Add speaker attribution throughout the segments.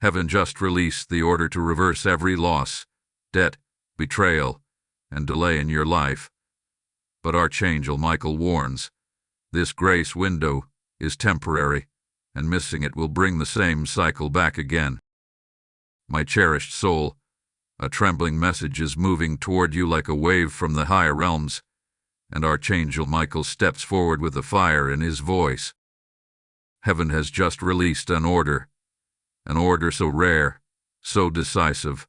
Speaker 1: Heaven just released the order to reverse every loss, debt, betrayal, and delay in your life. But Archangel Michael warns, this grace window is temporary, and missing it will bring the same cycle back again. My cherished soul, a trembling message is moving toward you like a wave from the higher realms, and Archangel Michael steps forward with a fire in his voice. Heaven has just released an order so rare, so decisive,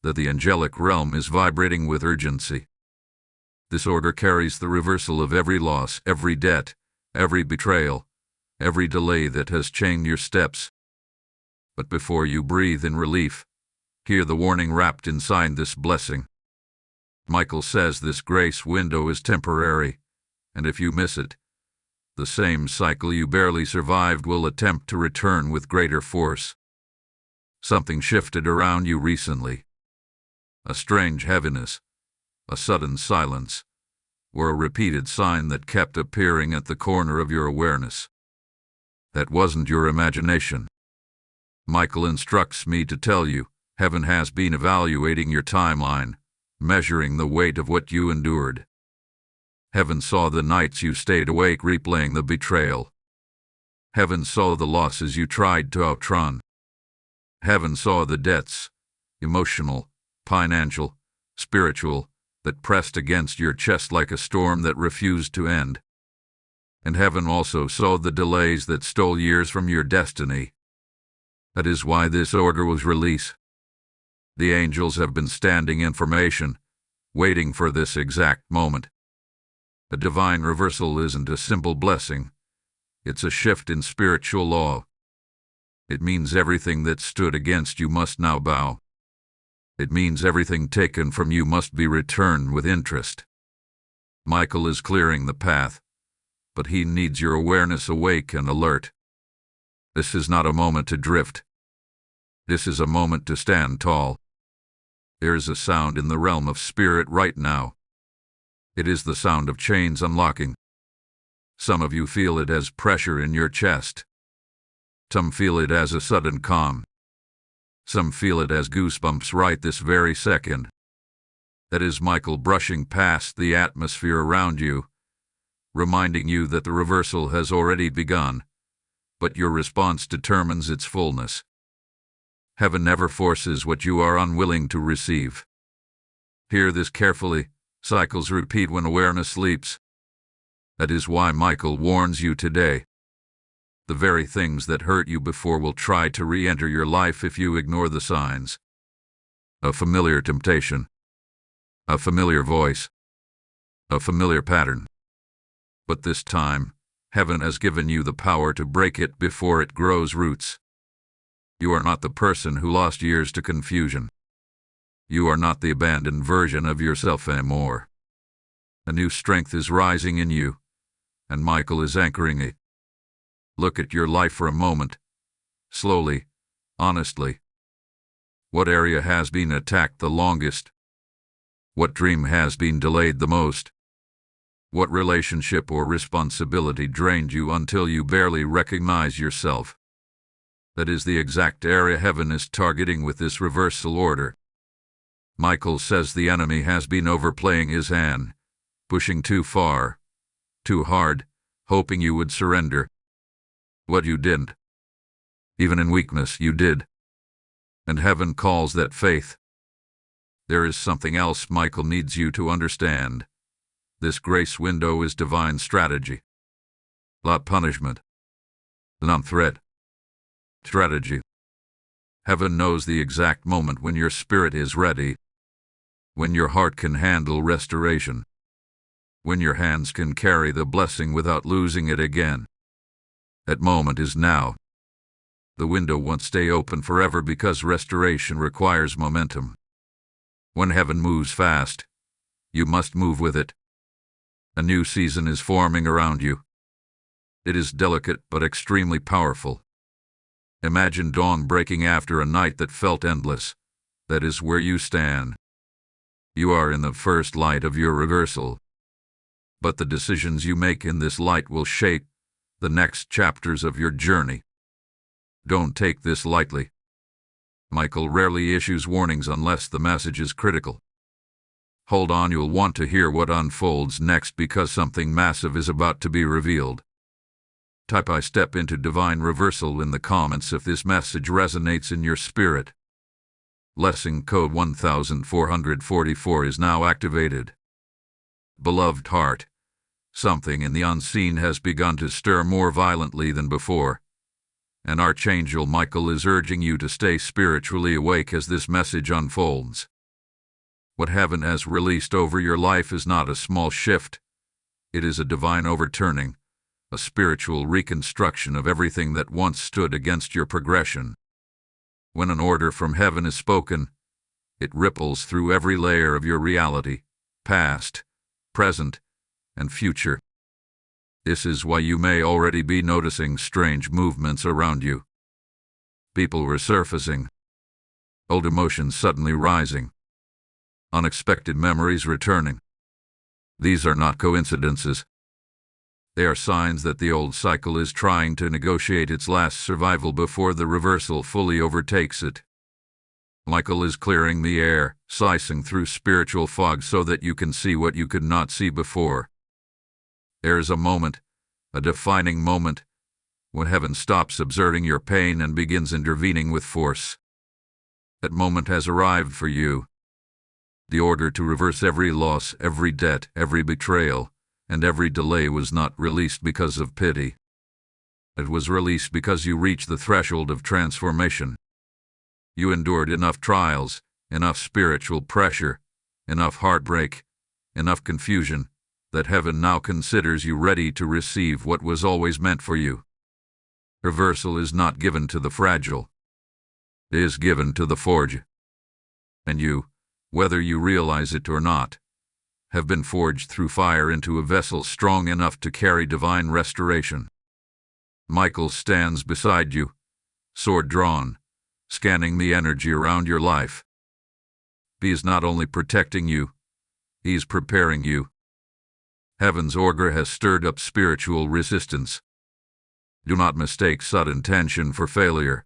Speaker 1: that the angelic realm is vibrating with urgency. This order carries the reversal of every loss, every debt, every betrayal, every delay that has chained your steps. But before you breathe in relief, hear the warning wrapped inside this blessing. Michael says this grace window is temporary, and if you miss it, the same cycle you barely survived will attempt to return with greater force. Something shifted around you recently. A strange heaviness, a sudden silence, or a repeated sign that kept appearing at the corner of your awareness. That wasn't your imagination. Michael instructs me to tell you, heaven has been evaluating your timeline, measuring the weight of what you endured. Heaven saw the nights you stayed awake replaying the betrayal. Heaven saw the losses you tried to outrun. Heaven saw the debts, emotional, financial, spiritual, that pressed against your chest like a storm that refused to end. And heaven also saw the delays that stole years from your destiny. That is why this order was released. The angels have been standing in formation, waiting for this exact moment. A divine reversal isn't a simple blessing. It's a shift in spiritual law. It means everything that stood against you must now bow. It means everything taken from you must be returned with interest. Michael is clearing the path, but he needs your awareness awake and alert. This is not a moment to drift. This is a moment to stand tall. There is a sound in the realm of spirit right now. It is the sound of chains unlocking. Some of you feel it as pressure in your chest. Some feel it as a sudden calm. Some feel it as goosebumps right this very second. That is Michael brushing past the atmosphere around you, reminding you that the reversal has already begun, but your response determines its fullness. Heaven never forces what you are unwilling to receive. Hear this carefully. Cycles repeat when awareness sleeps. That is why Michael warns you today. The very things that hurt you before will try to re-enter your life if you ignore the signs. A familiar temptation. A familiar voice. A familiar pattern. But this time, heaven has given you the power to break it before it grows roots. You are not the person who lost years to confusion. You are not the abandoned version of yourself anymore. A new strength is rising in you, and Michael is anchoring it. Look at your life for a moment, slowly, honestly. What area has been attacked the longest? What dream has been delayed the most? What relationship or responsibility drained you until you barely recognize yourself? That is the exact area heaven is targeting with this reversal order. Michael says the enemy has been overplaying his hand, pushing too far, too hard, hoping you would surrender. What you didn't. Even in weakness, you did. And heaven calls that faith. There is something else Michael needs you to understand. This grace window is divine strategy. Not punishment. Not threat. Strategy. Heaven knows the exact moment when your spirit is ready, when your heart can handle restoration, when your hands can carry the blessing without losing it again. That moment is now. The window won't stay open forever because restoration requires momentum. When heaven moves fast, you must move with it. A new season is forming around you. It is delicate but extremely powerful. Imagine dawn breaking after a night that felt endless. That is where you stand. You are in the first light of your reversal. But the decisions you make in this light will shape the next chapters of your journey. Don't take this lightly. Michael rarely issues warnings unless the message is critical. Hold on, you'll want to hear what unfolds next because something massive is about to be revealed. Type "I step into divine reversal" in the comments if this message resonates in your spirit. Lesson code 1444 is now activated. Beloved heart, something in the unseen has begun to stir more violently than before, and Archangel Michael is urging you to stay spiritually awake as this message unfolds. What heaven has released over your life is not a small shift. It is a divine overturning, a spiritual reconstruction of everything that once stood against your progression. When an order from heaven is spoken, it ripples through every layer of your reality, past, present, and future. This is why you may already be noticing strange movements around you. People resurfacing, old emotions suddenly rising, unexpected memories returning. These are not coincidences. They are signs that the old cycle is trying to negotiate its last survival before the reversal fully overtakes it. Michael is clearing the air, slicing through spiritual fog so that you can see what you could not see before. There is a moment, a defining moment, when heaven stops observing your pain and begins intervening with force. That moment has arrived for you. The order to reverse every loss, every debt, every betrayal, and every delay was not released because of pity. It was released because you reached the threshold of transformation. You endured enough trials, enough spiritual pressure, enough heartbreak, enough confusion, that heaven now considers you ready to receive what was always meant for you. Reversal is not given to the fragile. It is given to the forged. And you, whether you realize it or not, have been forged through fire into a vessel strong enough to carry divine restoration. Michael stands beside you, sword drawn, scanning the energy around your life. He is not only protecting you, he is preparing you. Heaven's order has stirred up spiritual resistance. Do not mistake sudden tension for failure.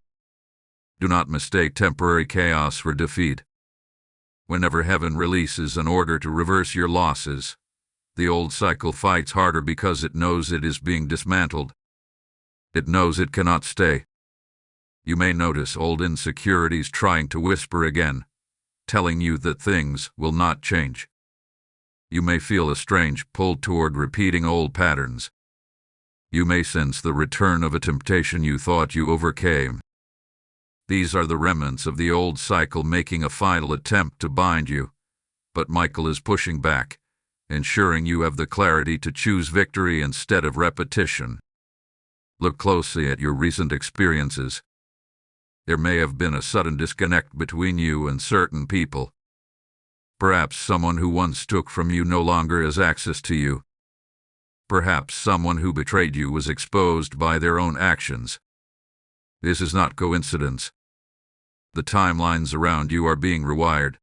Speaker 1: Do not mistake temporary chaos for defeat. Whenever heaven releases an order to reverse your losses, the old cycle fights harder because it knows it is being dismantled. It knows it cannot stay. You may notice old insecurities trying to whisper again, telling you that things will not change. You may feel a strange pull toward repeating old patterns. You may sense the return of a temptation you thought you overcame. These are the remnants of the old cycle making a final attempt to bind you, but Michael is pushing back, ensuring you have the clarity to choose victory instead of repetition. Look closely at your recent experiences. There may have been a sudden disconnect between you and certain people. Perhaps someone who once took from you no longer has access to you. Perhaps someone who betrayed you was exposed by their own actions. This is not coincidence. The timelines around you are being rewired.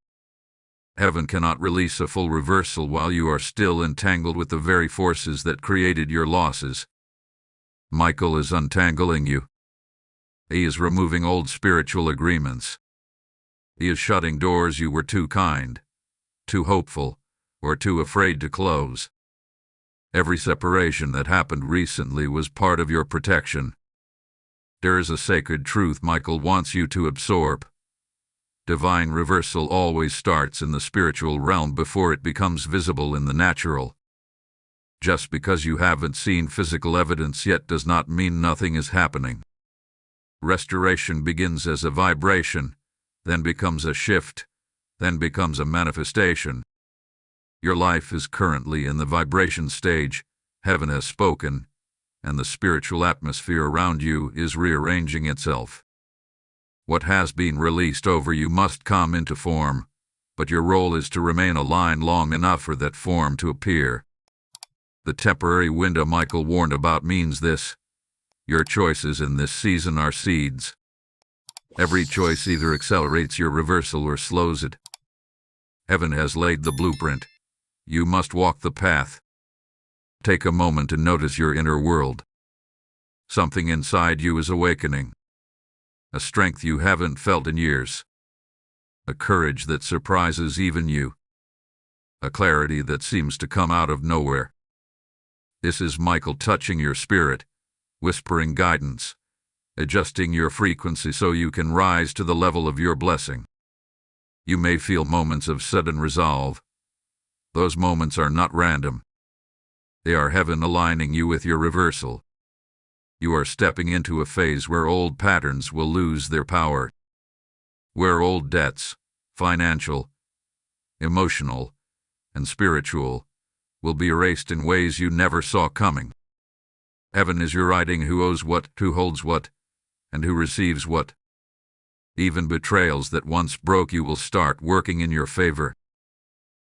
Speaker 1: Heaven cannot release a full reversal while you are still entangled with the very forces that created your losses. Michael is untangling you. He is removing old spiritual agreements. He is shutting doors you were too kind, too hopeful, or too afraid to close. Every separation that happened recently was part of your protection. There is a sacred truth Michael wants you to absorb. Divine reversal always starts in the spiritual realm before it becomes visible in the natural. Just because you haven't seen physical evidence yet does not mean nothing is happening. Restoration begins as a vibration, then becomes a shift, then becomes a manifestation. Your life is currently in the vibration stage. Heaven has spoken, and the spiritual atmosphere around you is rearranging itself. What has been released over you must come into form, but your role is to remain aligned long enough for that form to appear. The temporary window Michael warned about means this: your choices in this season are seeds. Every choice either accelerates your reversal or slows it. Heaven has laid the blueprint. You must walk the path. Take a moment to notice your inner world. Something inside you is awakening. a strength you haven't felt in years, a courage that surprises even you, a clarity that seems to come out of nowhere. This is Michael touching your spirit, whispering guidance, adjusting your frequency so you can rise to the level of your blessing. You may feel moments of sudden resolve. Those moments are not random. They are heaven aligning you with your reversal. You are stepping into a phase where old patterns will lose their power, where old debts, financial, emotional, and spiritual, will be erased in ways you never saw coming. Heaven is your writing who owes what, who holds what, and who receives what. Even betrayals that once broke you will start working in your favor.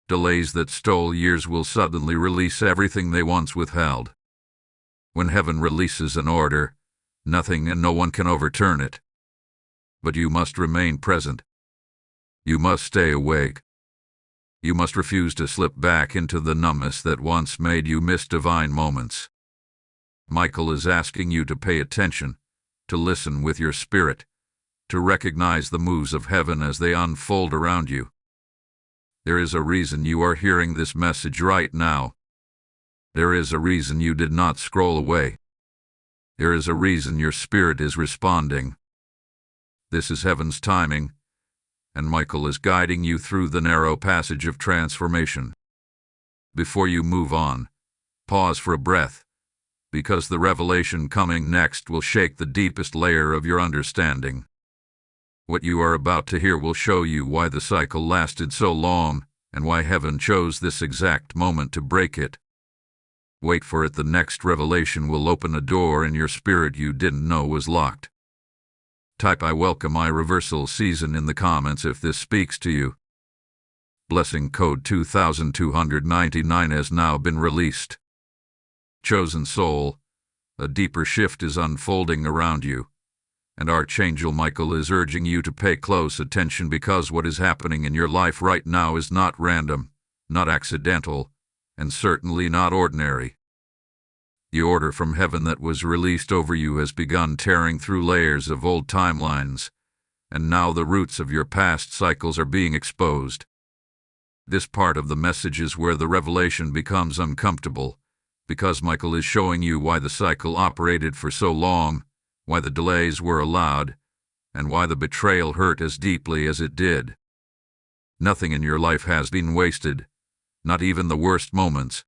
Speaker 1: Delays that stole years will suddenly release everything they once withheld. When heaven releases an order, nothing and no one can overturn it. But you must remain present. You must stay awake. You must refuse to slip back into the numbness that once made you miss divine moments. Michael is asking you to pay attention, to listen with your spirit, to recognize the moves of heaven as they unfold around you. There is a reason you are hearing this message right now. There is a reason you did not scroll away. There is a reason your spirit is responding. This is heaven's timing, and Michael is guiding you through the narrow passage of transformation. Before you move on, pause for a breath, because the revelation coming next will shake the deepest layer of your understanding. What you are about to hear will show you why the cycle lasted so long and why heaven chose this exact moment to break it. Wait for it. The next revelation will open a door in your spirit you didn't know was locked. Type "I welcome my reversal season" in the comments if this speaks to you. Blessing code 2299 has now been released. Chosen soul, a deeper shift is unfolding around you, and Archangel Michael is urging you to pay close attention because what is happening in your life right now is not random, not accidental, and certainly not ordinary. The order from heaven that was released over you has begun tearing through layers of old timelines, and now the roots of your past cycles are being exposed. This part of the message is where the revelation becomes uncomfortable, because Michael is showing you why the cycle operated for so long, why the delays were allowed, and why the betrayal hurt as deeply as it did. Nothing in your life has been wasted, not even the worst moments.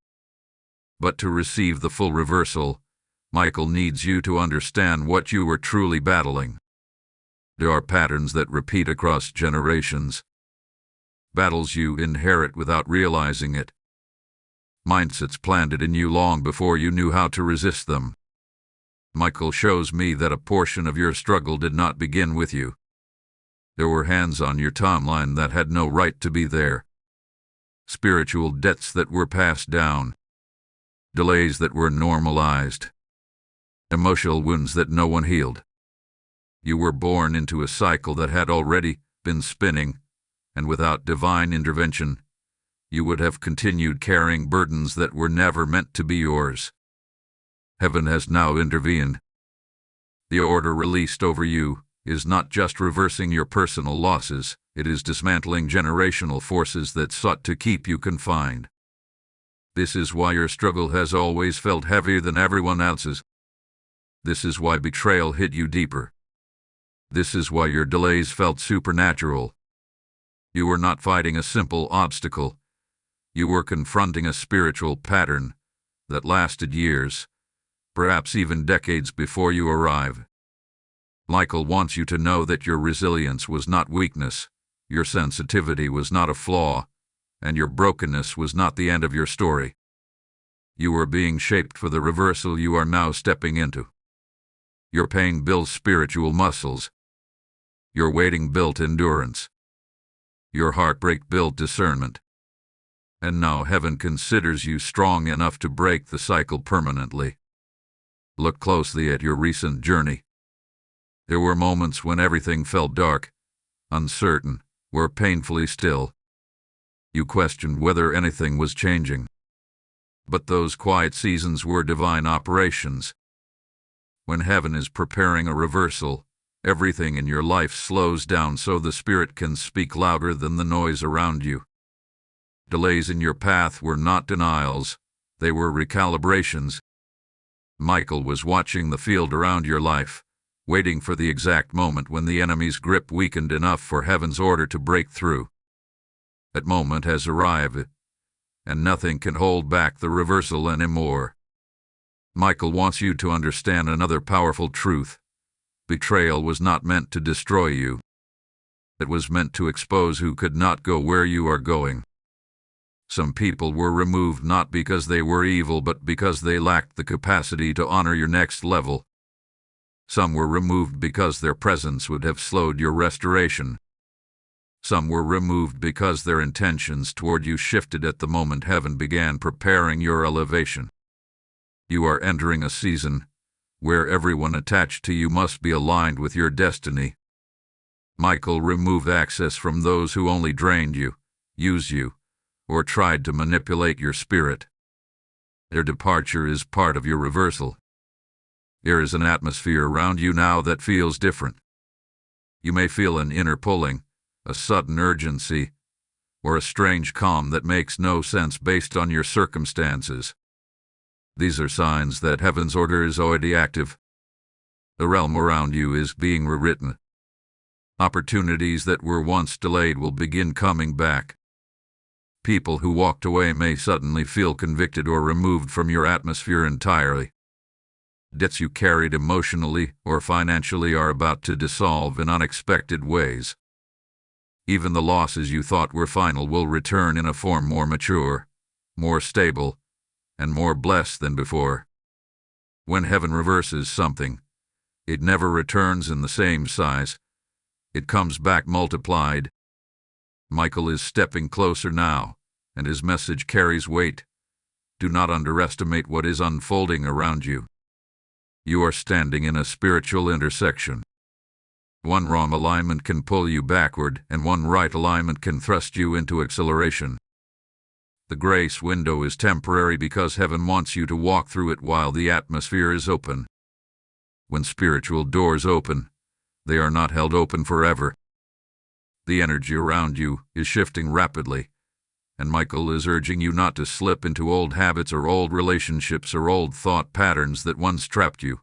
Speaker 1: But to receive the full reversal, Michael needs you to understand what you were truly battling. There are patterns that repeat across generations, battles you inherit without realizing it, mindsets planted in you long before you knew how to resist them. Michael shows me that a portion of your struggle did not begin with you. There were hands on your timeline that had no right to be there. Spiritual debts that were passed down. Delays that were normalized. Emotional wounds that no one healed. You were born into a cycle that had already been spinning, and without divine intervention, you would have continued carrying burdens that were never meant to be yours. Heaven has now intervened. The order released over you is not just reversing your personal losses, it is dismantling generational forces that sought to keep you confined. This is why your struggle has always felt heavier than everyone else's. This is why betrayal hit you deeper. This is why your delays felt supernatural. You were not fighting a simple obstacle. You were confronting a spiritual pattern that lasted years, perhaps even decades before you arrive. Michael wants you to know that your resilience was not weakness, your sensitivity was not a flaw, and your brokenness was not the end of your story. You were being shaped for the reversal you are now stepping into. Your pain builds spiritual muscles. Your waiting built endurance. Your heartbreak built discernment. And now heaven considers you strong enough to break the cycle permanently. Look closely at your recent journey. There were moments when everything felt dark, uncertain, were painfully still. You questioned whether anything was changing. But those quiet seasons were divine operations. When heaven is preparing a reversal, Everything in your life slows down so the spirit can speak louder than the noise around you. Delays in your path were not denials, they were recalibrations. Michael was watching the field around your life, waiting for the exact moment when the enemy's grip weakened enough for heaven's order to break through. That moment has arrived, and nothing can hold back the reversal anymore. Michael wants you to understand another powerful truth. Betrayal was not meant to destroy you. It was meant to expose who could not go where you are going. Some people were removed not because they were evil but because they lacked the capacity to honor your next level. Some were removed because their presence would have slowed your restoration. Some were removed because their intentions toward you shifted at the moment heaven began preparing your elevation. You are entering a season where everyone attached to you must be aligned with your destiny. Michael removed access from those who only drained you, used you, or tried to manipulate your spirit. Their departure is part of your reversal. There is an atmosphere around you now that feels different. You may feel an inner pulling, a sudden urgency, or a strange calm that makes no sense based on your circumstances. These are signs that heaven's order is already active. The realm around you is being rewritten. Opportunities that were once delayed will begin coming back. People who walked away may suddenly feel convicted or removed from your atmosphere entirely. Debts you carried emotionally or financially are about to dissolve in unexpected ways. Even the losses you thought were final will return in a form more mature, more stable, and more blessed than before. When heaven reverses something, it never returns in the same size. It comes back multiplied. Michael is stepping closer now, and his message carries weight. Do not underestimate what is unfolding around you. You are standing in a spiritual intersection. One wrong alignment can pull you backward, and one right alignment can thrust you into acceleration. The grace window is temporary because heaven wants you to walk through it while the atmosphere is open. When spiritual doors open, they are not held open forever. The energy around you is shifting rapidly, and Michael is urging you not to slip into old habits or old relationships or old thought patterns that once trapped you.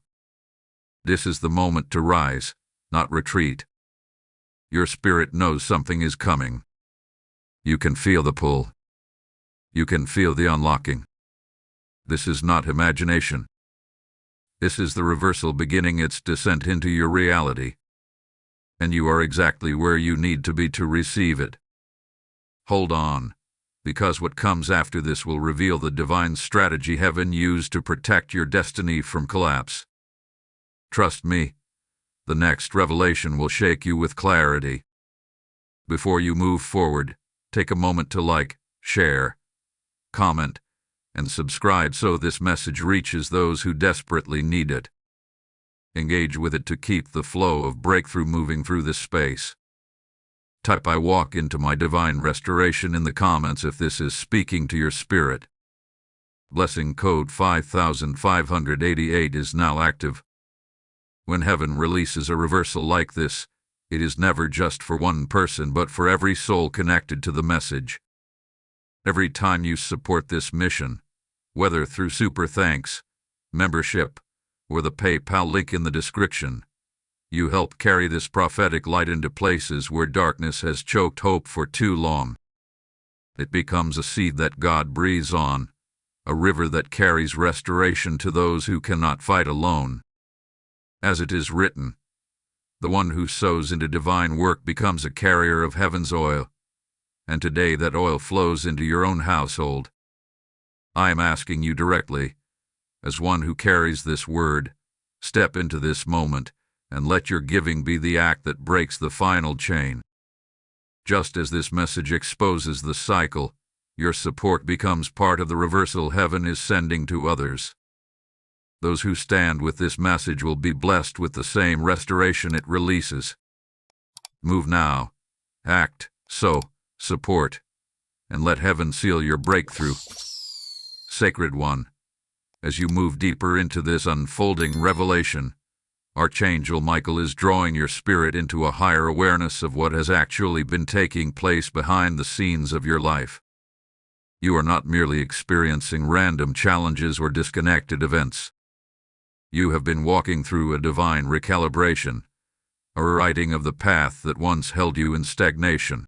Speaker 1: This is the moment to rise, not retreat. Your spirit knows something is coming. You can feel the pull. You can feel the unlocking. This is not imagination. This is the reversal beginning its descent into your reality. And you are exactly where you need to be to receive it. Hold on, because what comes after this will reveal the divine strategy heaven used to protect your destiny from collapse. Trust me, the next revelation will shake you with clarity. Before you move forward, take a moment to like, share, comment, and subscribe so this message reaches those who desperately need it. Engage with it to keep the flow of breakthrough moving through this space. Type "I walk into my divine restoration" in the comments if this is speaking to your spirit. Blessing code 5588 is now active. When heaven releases a reversal like this, it is never just for one person but for every soul connected to the message. Every time you support this mission, whether through super thanks, membership, or the PayPal link in the description, you help carry this prophetic light into places where darkness has choked hope for too long. It becomes a seed that God breathes on, a river that carries restoration to those who cannot fight alone. As it is written, the one who sows into divine work becomes a carrier of heaven's oil, and today that oil flows into your own household. I am asking you directly, as one who carries this word, step into this moment and let your giving be the act that breaks the final chain. Just as this message exposes the cycle, your support becomes part of the reversal heaven is sending to others. Those who stand with this message will be blessed with the same restoration it releases. Move now, act, sow, support, and let heaven seal your breakthrough. Sacred One, as you move deeper into this unfolding revelation, Archangel Michael is drawing your spirit into a higher awareness of what has actually been taking place behind the scenes of your life. You are not merely experiencing random challenges or disconnected events. You have been walking through a divine recalibration, a rewriting of the path that once held you in stagnation.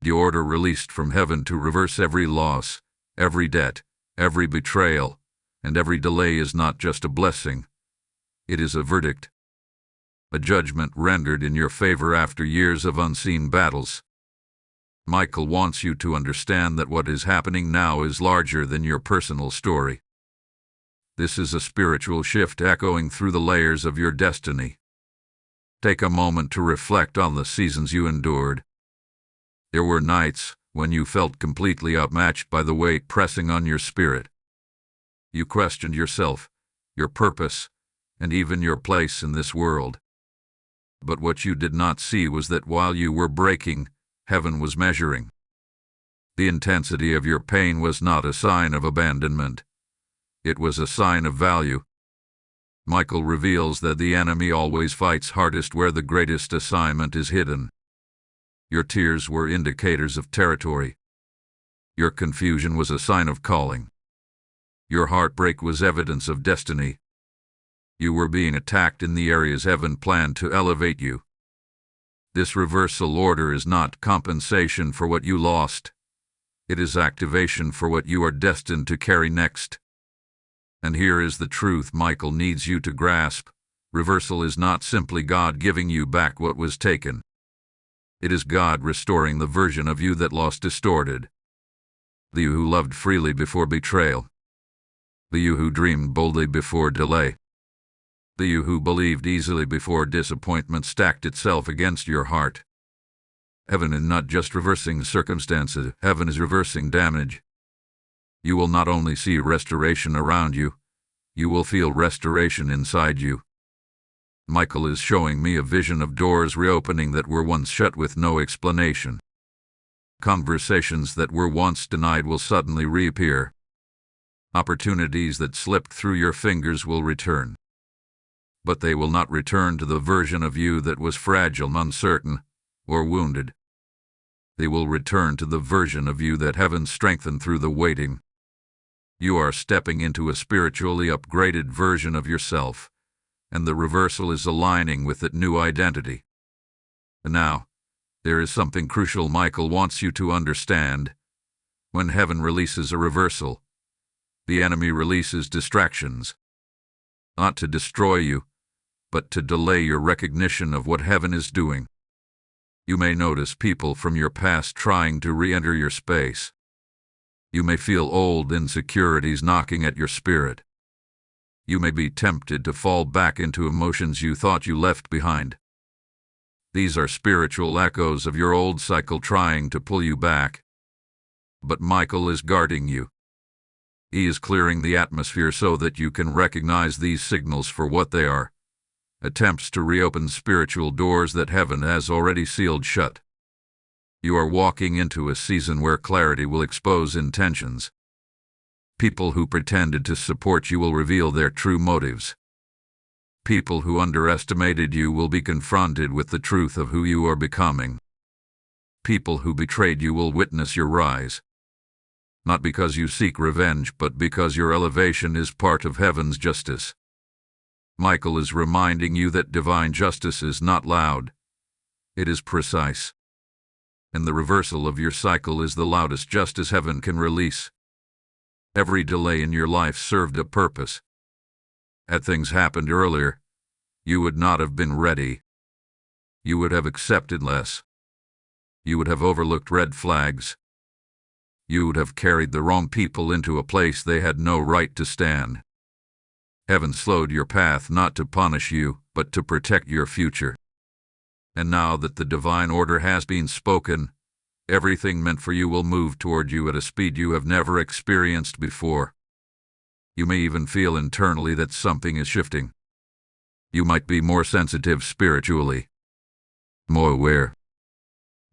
Speaker 1: The order released from heaven to reverse every loss, every debt, every betrayal, and every delay is not just a blessing. It is a verdict, a judgment rendered in your favor after years of unseen battles. Michael wants you to understand that what is happening now is larger than your personal story. This is a spiritual shift echoing through the layers of your destiny. Take a moment to reflect on the seasons you endured. There were nights when you felt completely outmatched by the weight pressing on your spirit. You questioned yourself, your purpose, and even your place in this world. But what you did not see was that while you were breaking, heaven was measuring. The intensity of your pain was not a sign of abandonment. It was a sign of value. Michael reveals that the enemy always fights hardest where the greatest assignment is hidden. Your tears were indicators of territory. Your confusion was a sign of calling. Your heartbreak was evidence of destiny. You were being attacked in the areas heaven planned to elevate you. This reversal order is not compensation for what you lost. It is activation for what you are destined to carry next. And here is the truth Michael needs you to grasp. Reversal is not simply God giving you back what was taken. It is God restoring the version of you that lost distorted. The you who loved freely before betrayal. The you who dreamed boldly before delay. The you who believed easily before disappointment stacked itself against your heart. Heaven is not just reversing circumstances, heaven is reversing damage. You will not only see restoration around you, you will feel restoration inside you. Michael is showing me a vision of doors reopening that were once shut with no explanation. Conversations that were once denied will suddenly reappear. Opportunities that slipped through your fingers will return. But they will not return to the version of you that was fragile, uncertain, or wounded. They will return to the version of you that heaven strengthened through the waiting. You are stepping into a spiritually upgraded version of yourself, and the reversal is aligning with that new identity. And now, there is something crucial Michael wants you to understand. When heaven releases a reversal, the enemy releases distractions. Not to destroy you, but to delay your recognition of what heaven is doing. You may notice people from your past trying to re-enter your space. You may feel old insecurities knocking at your spirit. You may be tempted to fall back into emotions you thought you left behind. These are spiritual echoes of your old cycle trying to pull you back. But Michael is guarding you. He is clearing the atmosphere so that you can recognize these signals for what they are. Attempts to reopen spiritual doors that heaven has already sealed shut. You are walking into a season where clarity will expose intentions. People who pretended to support you will reveal their true motives. People who underestimated you will be confronted with the truth of who you are becoming. People who betrayed you will witness your rise. Not because you seek revenge, but because your elevation is part of heaven's justice. Michael is reminding you that divine justice is not loud. It is precise. And the reversal of your cycle is the loudest justice heaven can release. Every delay in your life served a purpose. Had things happened earlier, you would not have been ready. You would have accepted less. You would have overlooked red flags. You would have carried the wrong people into a place they had no right to stand. Heaven slowed your path not to punish you, but to protect your future. And now that the divine order has been spoken, everything meant for you will move toward you at a speed you have never experienced before. You may even feel internally that something is shifting. You might be more sensitive spiritually, more aware,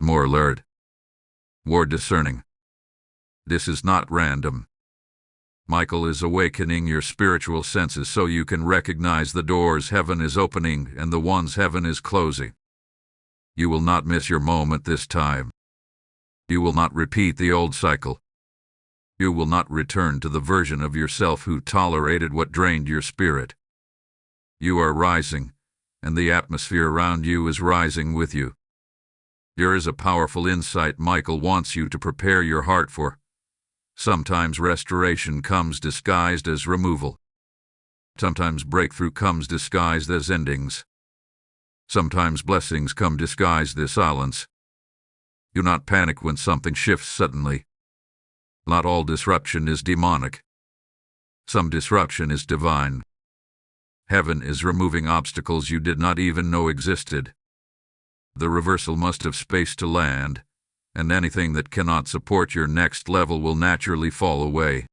Speaker 1: more alert, more discerning. This is not random. Michael is awakening your spiritual senses so you can recognize the doors heaven is opening and the ones heaven is closing. You will not miss your moment this time. You will not repeat the old cycle. You will not return to the version of yourself who tolerated what drained your spirit. You are rising, and the atmosphere around you is rising with you. There is a powerful insight Michael wants you to prepare your heart for. Sometimes restoration comes disguised as removal. Sometimes breakthrough comes disguised as endings. Sometimes blessings come disguised as silence. Do not panic when something shifts suddenly. Not all disruption is demonic. Some disruption is divine. Heaven is removing obstacles you did not even know existed. The reversal must have space to land, and anything that cannot support your next level will naturally fall away.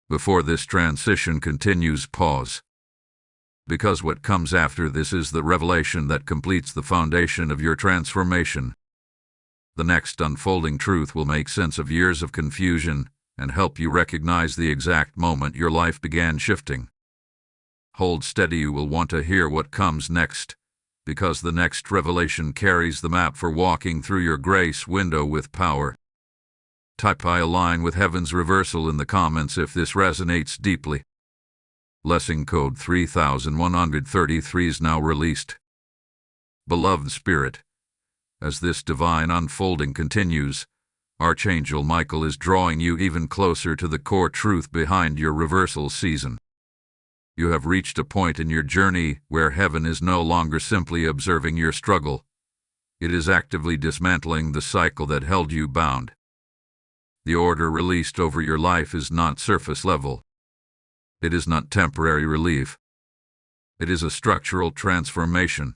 Speaker 1: Before this transition continues, pause. Because what comes after this is the revelation that completes the foundation of your transformation. The next unfolding truth will make sense of years of confusion and help you recognize the exact moment your life began shifting. Hold steady, you will want to hear what comes next, because the next revelation carries the map for walking through your grace window with power. Type I align with heaven's reversal in the comments if this resonates deeply. Blessing code 3133 is now released. Beloved Spirit, as this divine unfolding continues, Archangel Michael is drawing you even closer to the core truth behind your reversal season. You have reached a point in your journey where heaven is no longer simply observing your struggle. It is actively dismantling the cycle that held you bound. The order released over your life is not surface level. It is not temporary relief. It is a structural transformation.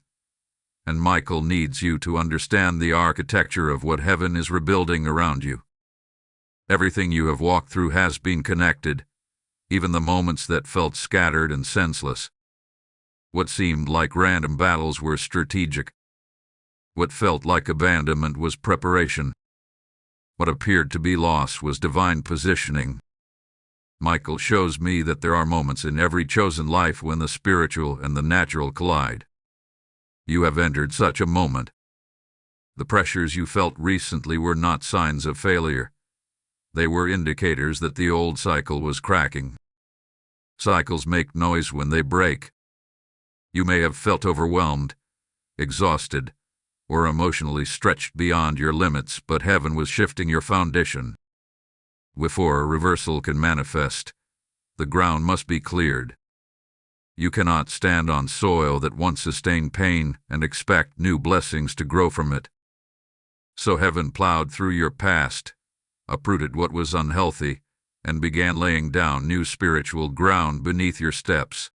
Speaker 1: And Michael needs you to understand the architecture of what heaven is rebuilding around you. Everything you have walked through has been connected, even the moments that felt scattered and senseless. What seemed like random battles were strategic. What felt like abandonment was preparation. What appeared to be loss was divine positioning. Michael shows me that there are moments in every chosen life when the spiritual and the natural collide. You have entered such a moment. The pressures you felt recently were not signs of failure. They were indicators that the old cycle was cracking. Cycles make noise when they break. You may have felt overwhelmed, exhausted, or emotionally stretched beyond your limits, but heaven was shifting your foundation. Before a reversal can manifest, the ground must be cleared. You cannot stand on soil that once sustained pain and expect new blessings to grow from it. So heaven plowed through your past, uprooted what was unhealthy, and began laying down new spiritual ground beneath your steps.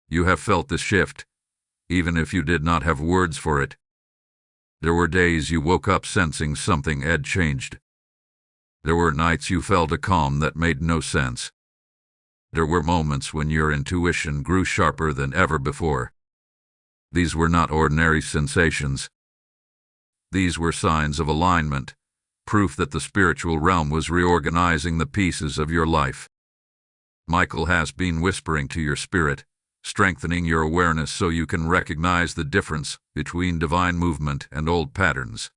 Speaker 1: You have felt the shift, even if you did not have words for it. There were days you woke up sensing something had changed. There were nights you felt a calm that made no sense. There were moments when your intuition grew sharper than ever before. These were not ordinary sensations. These were signs of alignment, proof that the spiritual realm was reorganizing the pieces of your life. Michael has been whispering to your spirit, strengthening your awareness so you can recognize the difference between divine movement and old patterns.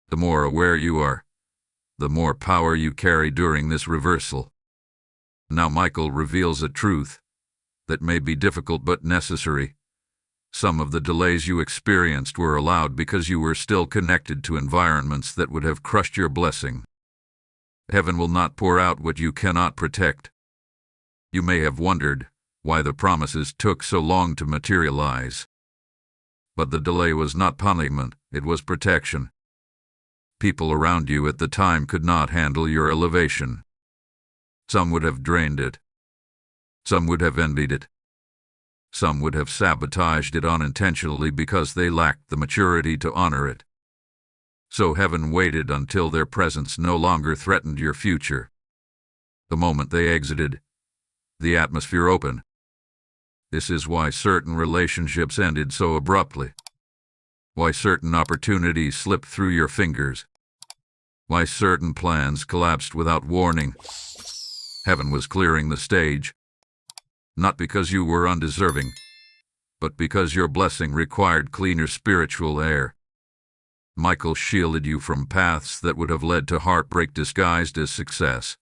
Speaker 1: The more aware you are, the more power you carry during this reversal. Now Michael reveals a truth that may be difficult but necessary. Some of the delays you experienced were allowed because you were still connected to environments that would have crushed your blessing. Heaven will not pour out what you cannot protect. You may have wondered why the promises took so long to materialize. But the delay was not punishment, it was protection. People around you at the time could not handle your elevation. Some would have drained it. Some would have envied it. Some would have sabotaged it unintentionally because they lacked the maturity to honor it. So heaven waited until their presence no longer threatened your future. The moment they exited, the atmosphere opened. This is why certain relationships ended so abruptly. Why certain opportunities slipped through your fingers. Why certain plans collapsed without warning. Heaven was clearing the stage, not because you were undeserving, but because your blessing required cleaner spiritual air. Michael shielded you from paths that would have led to heartbreak disguised as success.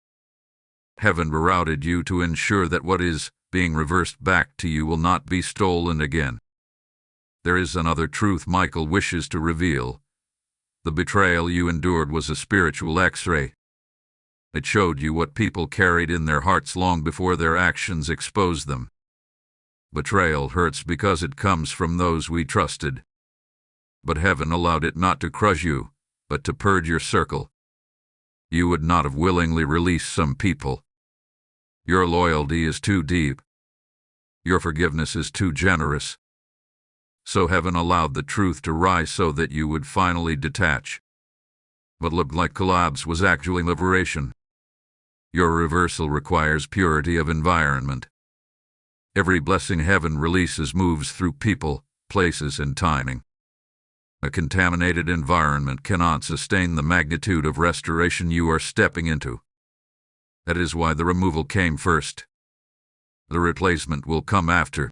Speaker 1: Heaven rerouted you to ensure that what is being reversed back to you will not be stolen again. There is another truth Michael wishes to reveal. The betrayal you endured was a spiritual X-ray. It showed you what people carried in their hearts long before their actions exposed them. Betrayal hurts because it comes from those we trusted. But heaven allowed it not to crush you, but to purge your circle. You would not have willingly released some people. Your loyalty is too deep. Your forgiveness is too generous. So heaven allowed the truth to rise so that you would finally detach. What looked like collapse was actually liberation. Your reversal requires purity of environment. Every blessing heaven releases moves through people, places, and timing. A contaminated environment cannot sustain the magnitude of restoration you are stepping into. That is why the removal came first. The replacement will come after.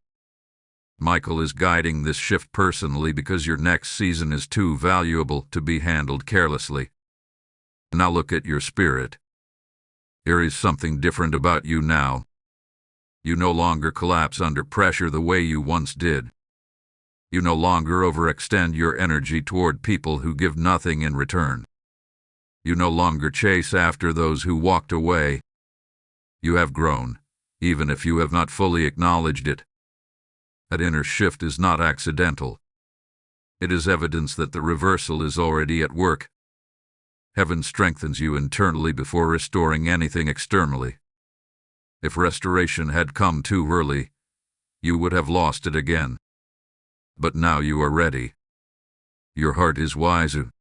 Speaker 1: Michael is guiding this shift personally because your next season is too valuable to be handled carelessly. Now look at your spirit. There is something different about you now. You no longer collapse under pressure the way you once did. You no longer overextend your energy toward people who give nothing in return. You no longer chase after those who walked away. You have grown, even if you have not fully acknowledged it. That inner shift is not accidental. It is evidence that the reversal is already at work. Heaven strengthens you internally before restoring anything externally. If restoration had come too early, you would have lost it again. But now you are ready. Your heart is wiser.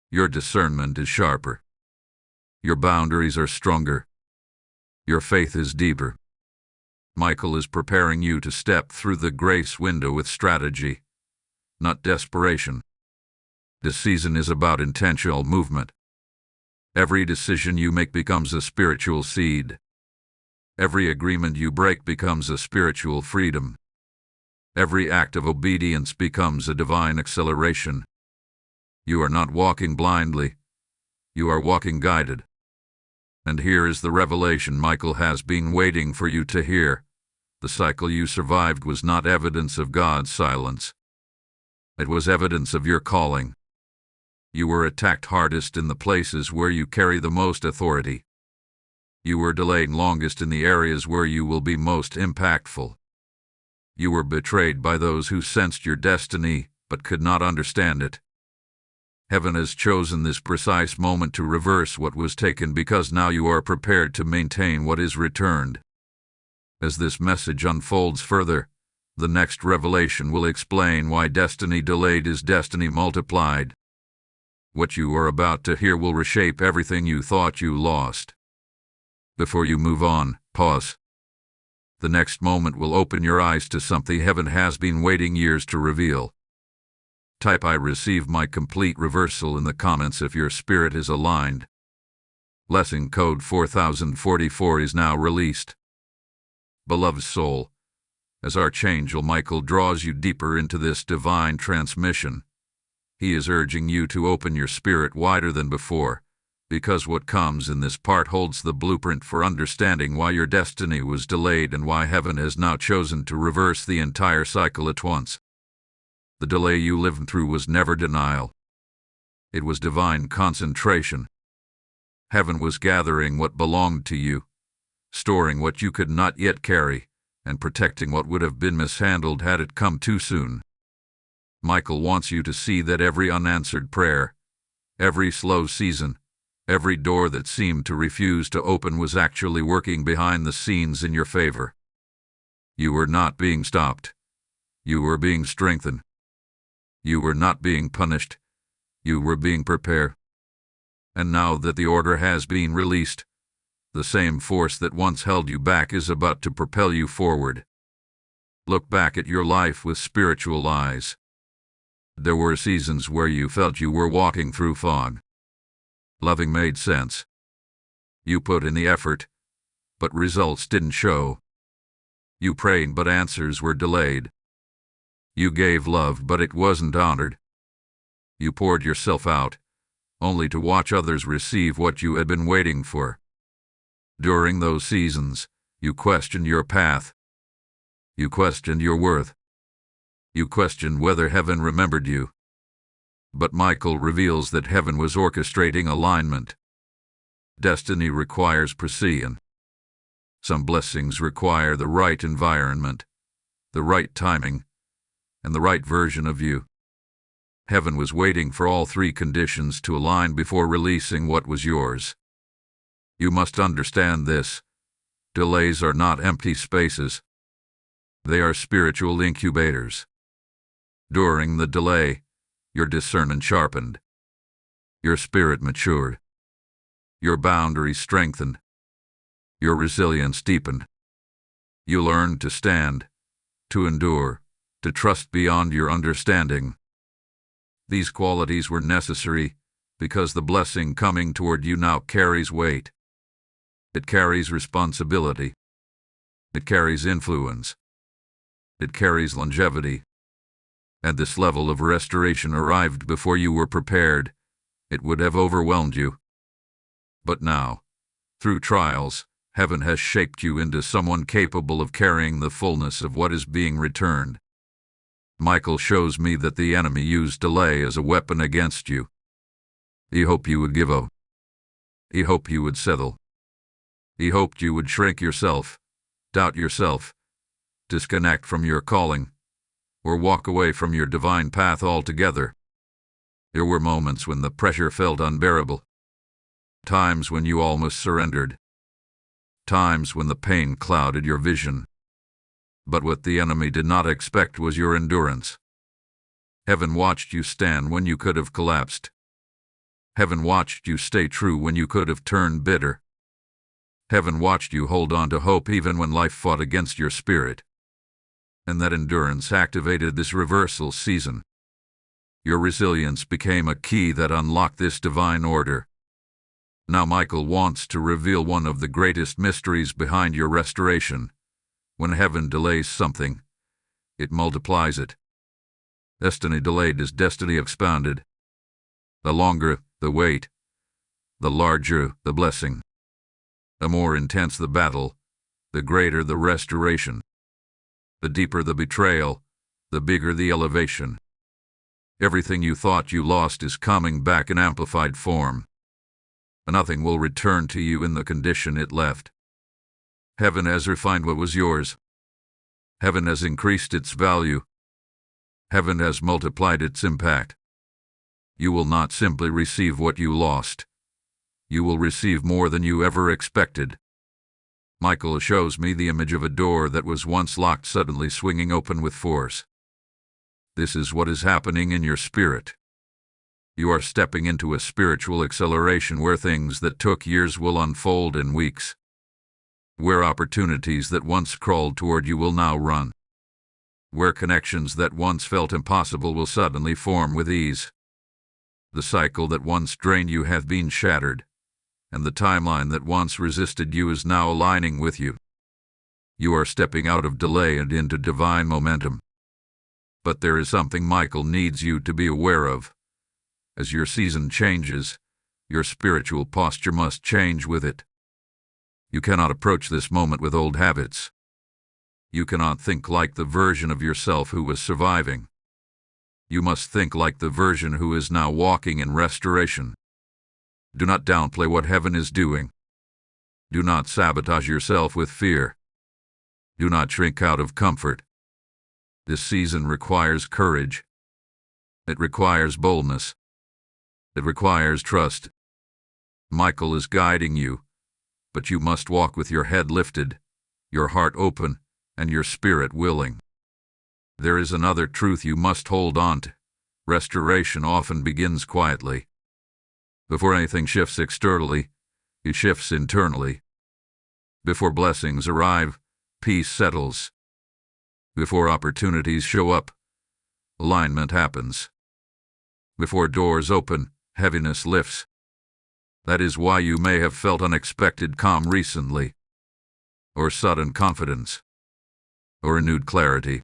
Speaker 1: Your discernment is sharper. Your boundaries are stronger. Your faith is deeper. Michael is preparing you to step through the grace window with strategy, not desperation. This season is about intentional movement. Every decision you make becomes a spiritual seed. Every agreement you break becomes a spiritual freedom. Every act of obedience becomes a divine acceleration. You are not walking blindly. You are walking guided. And here is the revelation Michael has been waiting for you to hear. The cycle you survived was not evidence of God's silence. It was evidence of your calling. You were attacked hardest in the places where you carry the most authority. You were delayed longest in the areas where you will be most impactful. You were betrayed by those who sensed your destiny but could not understand it. Heaven has chosen this precise moment to reverse what was taken because now you are prepared to maintain what is returned. As this message unfolds further, the next revelation will explain why destiny delayed is destiny multiplied. What you are about to hear will reshape everything you thought you lost. Before you move on, pause. The next moment will open your eyes to something heaven has been waiting years to reveal. Type "I receive my complete reversal" in the comments if your spirit is aligned. Lesson code 4044 is now released. Beloved soul, as Archangel Michael draws you deeper into this divine transmission, he is urging you to open your spirit wider than before, because what comes in this part holds the blueprint for understanding why your destiny was delayed and why heaven has now chosen to reverse the entire cycle at once. The delay you lived through was never denial. It was divine concentration. Heaven was gathering what belonged to you, storing what you could not yet carry, and protecting what would have been mishandled had it come too soon. Michael wants you to see that every unanswered prayer, every slow season, every door that seemed to refuse to open was actually working behind the scenes in your favor. You were not being stopped. You were being strengthened. You were not being punished. You were being prepared. And now that the order has been released, the same force that once held you back is about to propel you forward. Look back at your life with spiritual eyes. There were seasons where you felt you were walking through fog. Loving made sense. You put in the effort. but results didn't show. You prayed, but answers were delayed. You gave love, but it wasn't honored. You poured yourself out, only to watch others receive what you had been waiting for. During those seasons, you questioned your path. You questioned your worth. You questioned whether heaven remembered you. But Michael reveals that heaven was orchestrating alignment. Destiny requires precision. Some blessings require the right environment, the right timing, and the right version of you. Heaven was waiting for all three conditions to align before releasing what was yours. You must understand this. Delays are not empty spaces. They are spiritual incubators. During the delay, your discernment sharpened. Your spirit matured. Your boundaries strengthened. Your resilience deepened. You learned to stand, to endure, to trust beyond your understanding. These qualities were necessary because the blessing coming toward you now carries weight. It carries responsibility. It carries influence. It carries longevity. And this level of restoration arrived before you were prepared. It would have overwhelmed you. But now, through trials, heaven has shaped you into someone capable of carrying the fullness of what is being returned. Michael shows me that the enemy used delay as a weapon against you. He hoped you would give up. He hoped you would settle. He hoped you would shrink yourself, doubt yourself, disconnect from your calling, or walk away from your divine path altogether. There were moments when the pressure felt unbearable. Times when you almost surrendered. Times when the pain clouded your vision. But what the enemy did not expect was your endurance. Heaven watched you stand when you could have collapsed. Heaven watched you stay true when you could have turned bitter. Heaven watched you hold on to hope even when life fought against your spirit. And that endurance activated this reversal season. Your resilience became a key that unlocked this divine order. Now Michael wants to reveal one of the greatest mysteries behind your restoration. When heaven delays something, it multiplies it. Destiny delayed is destiny expounded. The longer the wait, the larger the blessing. The more intense the battle, the greater the restoration. The deeper the betrayal, the bigger the elevation. Everything you thought you lost is coming back in amplified form. Nothing will return to you in the condition it left. Heaven has refined what was yours. Heaven has increased its value. Heaven has multiplied its impact. You will not simply receive what you lost. You will receive more than you ever expected. Michael shows me the image of a door that was once locked suddenly swinging open with force. This is what is happening in your spirit. You are stepping into a spiritual acceleration where things that took years will unfold in weeks. Where opportunities that once crawled toward you will now run. Where connections that once felt impossible will suddenly form with ease. The cycle that once drained you hath been shattered, and the timeline that once resisted you is now aligning with you. You are stepping out of delay and into divine momentum. But there is something Michael needs you to be aware of. As your season changes, your spiritual posture must change with it. You cannot approach this moment with old habits. You cannot think like the version of yourself who was surviving. You must think like the version who is now walking in restoration. Do not downplay what heaven is doing. Do not sabotage yourself with fear. Do not shrink out of comfort. This season requires courage. It requires boldness. It requires trust. Michael is guiding you, but you must walk with your head lifted, your heart open, and your spirit willing. There is another truth you must hold on to. Restoration often begins quietly. Before anything shifts externally, it shifts internally. Before blessings arrive, peace settles. Before opportunities show up, alignment happens. Before doors open, heaviness lifts. That is why you may have felt unexpected calm recently. or sudden confidence, or renewed clarity.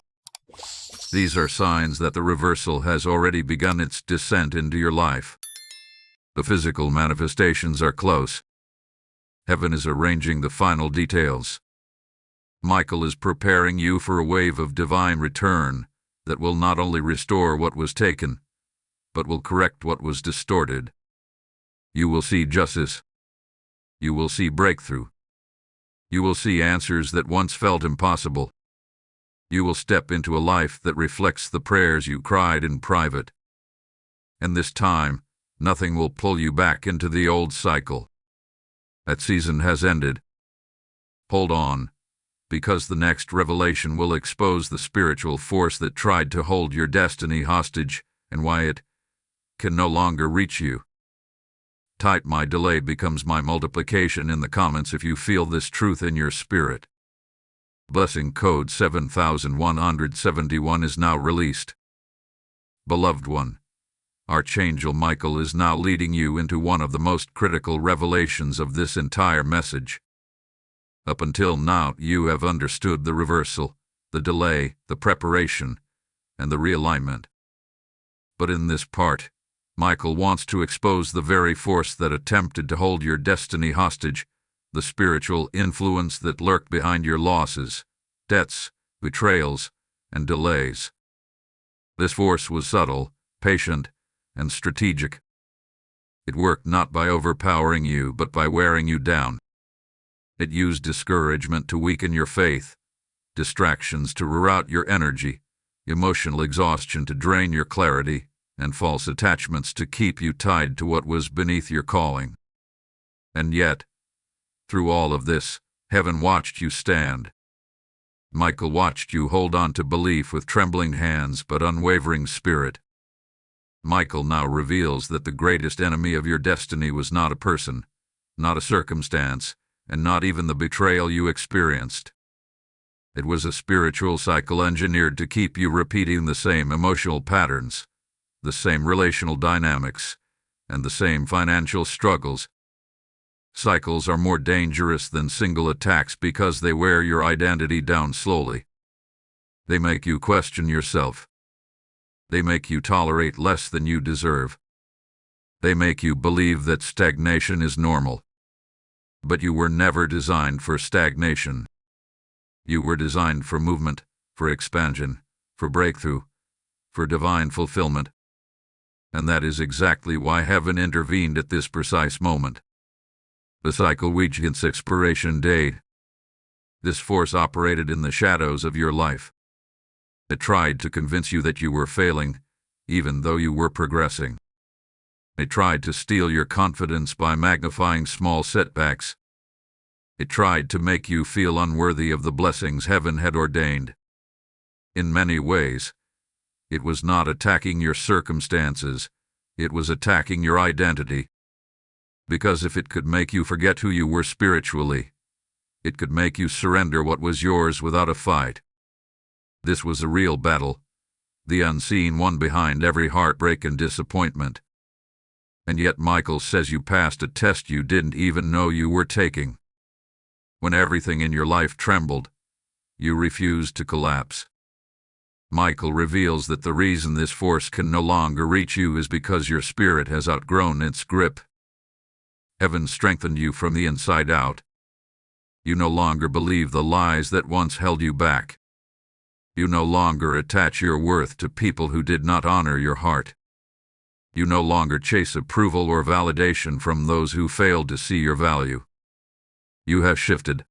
Speaker 1: These are signs that the reversal has already begun its descent into your life. The physical manifestations are close. Heaven is arranging the final details. Michael is preparing you for a wave of divine return that will not only restore what was taken, but will correct what was distorted. You will see justice. You will see breakthrough. You will see answers that once felt impossible. You will step into a life that reflects the prayers you cried in private. And this time, nothing will pull you back into the old cycle. That season has ended. Hold on, because the next revelation will expose the spiritual force that tried to hold your destiny hostage and why it can no longer reach you. Type "my delay becomes my multiplication" in the comments if you feel this truth in your spirit. Blessing code 7171 is now released. Beloved one, Archangel Michael is now leading you into one of the most critical revelations of this entire message. Up until now, you have understood the reversal, the delay, the preparation, and the realignment. But in this part, Michael wants to expose the very force that attempted to hold your destiny hostage, the spiritual influence that lurked behind your losses, debts, betrayals, and delays. This force was subtle, patient, and strategic. It worked not by overpowering you, but by wearing you down. It used discouragement to weaken your faith, distractions to reroute your energy, emotional exhaustion to drain your clarity, and false attachments to keep you tied to what was beneath your calling. And yet, through all of this, heaven watched you stand. Michael watched you hold on to belief with trembling hands but unwavering spirit. Michael now reveals that the greatest enemy of your destiny was not a person, not a circumstance, and not even the betrayal you experienced. It was a spiritual cycle engineered to keep you repeating the same emotional patterns, the same relational dynamics, and the same financial struggles. Cycles are more dangerous than single attacks because they wear your identity down slowly. They make you question yourself. They make you tolerate less than you deserve. They make you believe that stagnation is normal. But you were never designed for stagnation. You were designed for movement, for expansion, for breakthrough, for divine fulfillment. And that is exactly why heaven intervened at this precise moment. The cycle reached its expiration date. This force operated in the shadows of your life. It tried to convince you that you were failing, even though you were progressing. It tried to steal your confidence by magnifying small setbacks. It tried to make you feel unworthy of the blessings heaven had ordained. In many ways, it was not attacking your circumstances, it was attacking your identity. Because if it could make you forget who you were spiritually, it could make you surrender what was yours without a fight. This was a real battle, the unseen one behind every heartbreak and disappointment. And yet Michael says you passed a test you didn't even know you were taking. When everything in your life trembled, you refused to collapse. Michael reveals that the reason this force can no longer reach you is because your spirit has outgrown its grip. Heaven strengthened you from the inside out. You no longer believe the lies that once held you back. You no longer attach your worth to people who did not honor your heart. You no longer chase approval or validation from those who failed to see your value. You have shifted.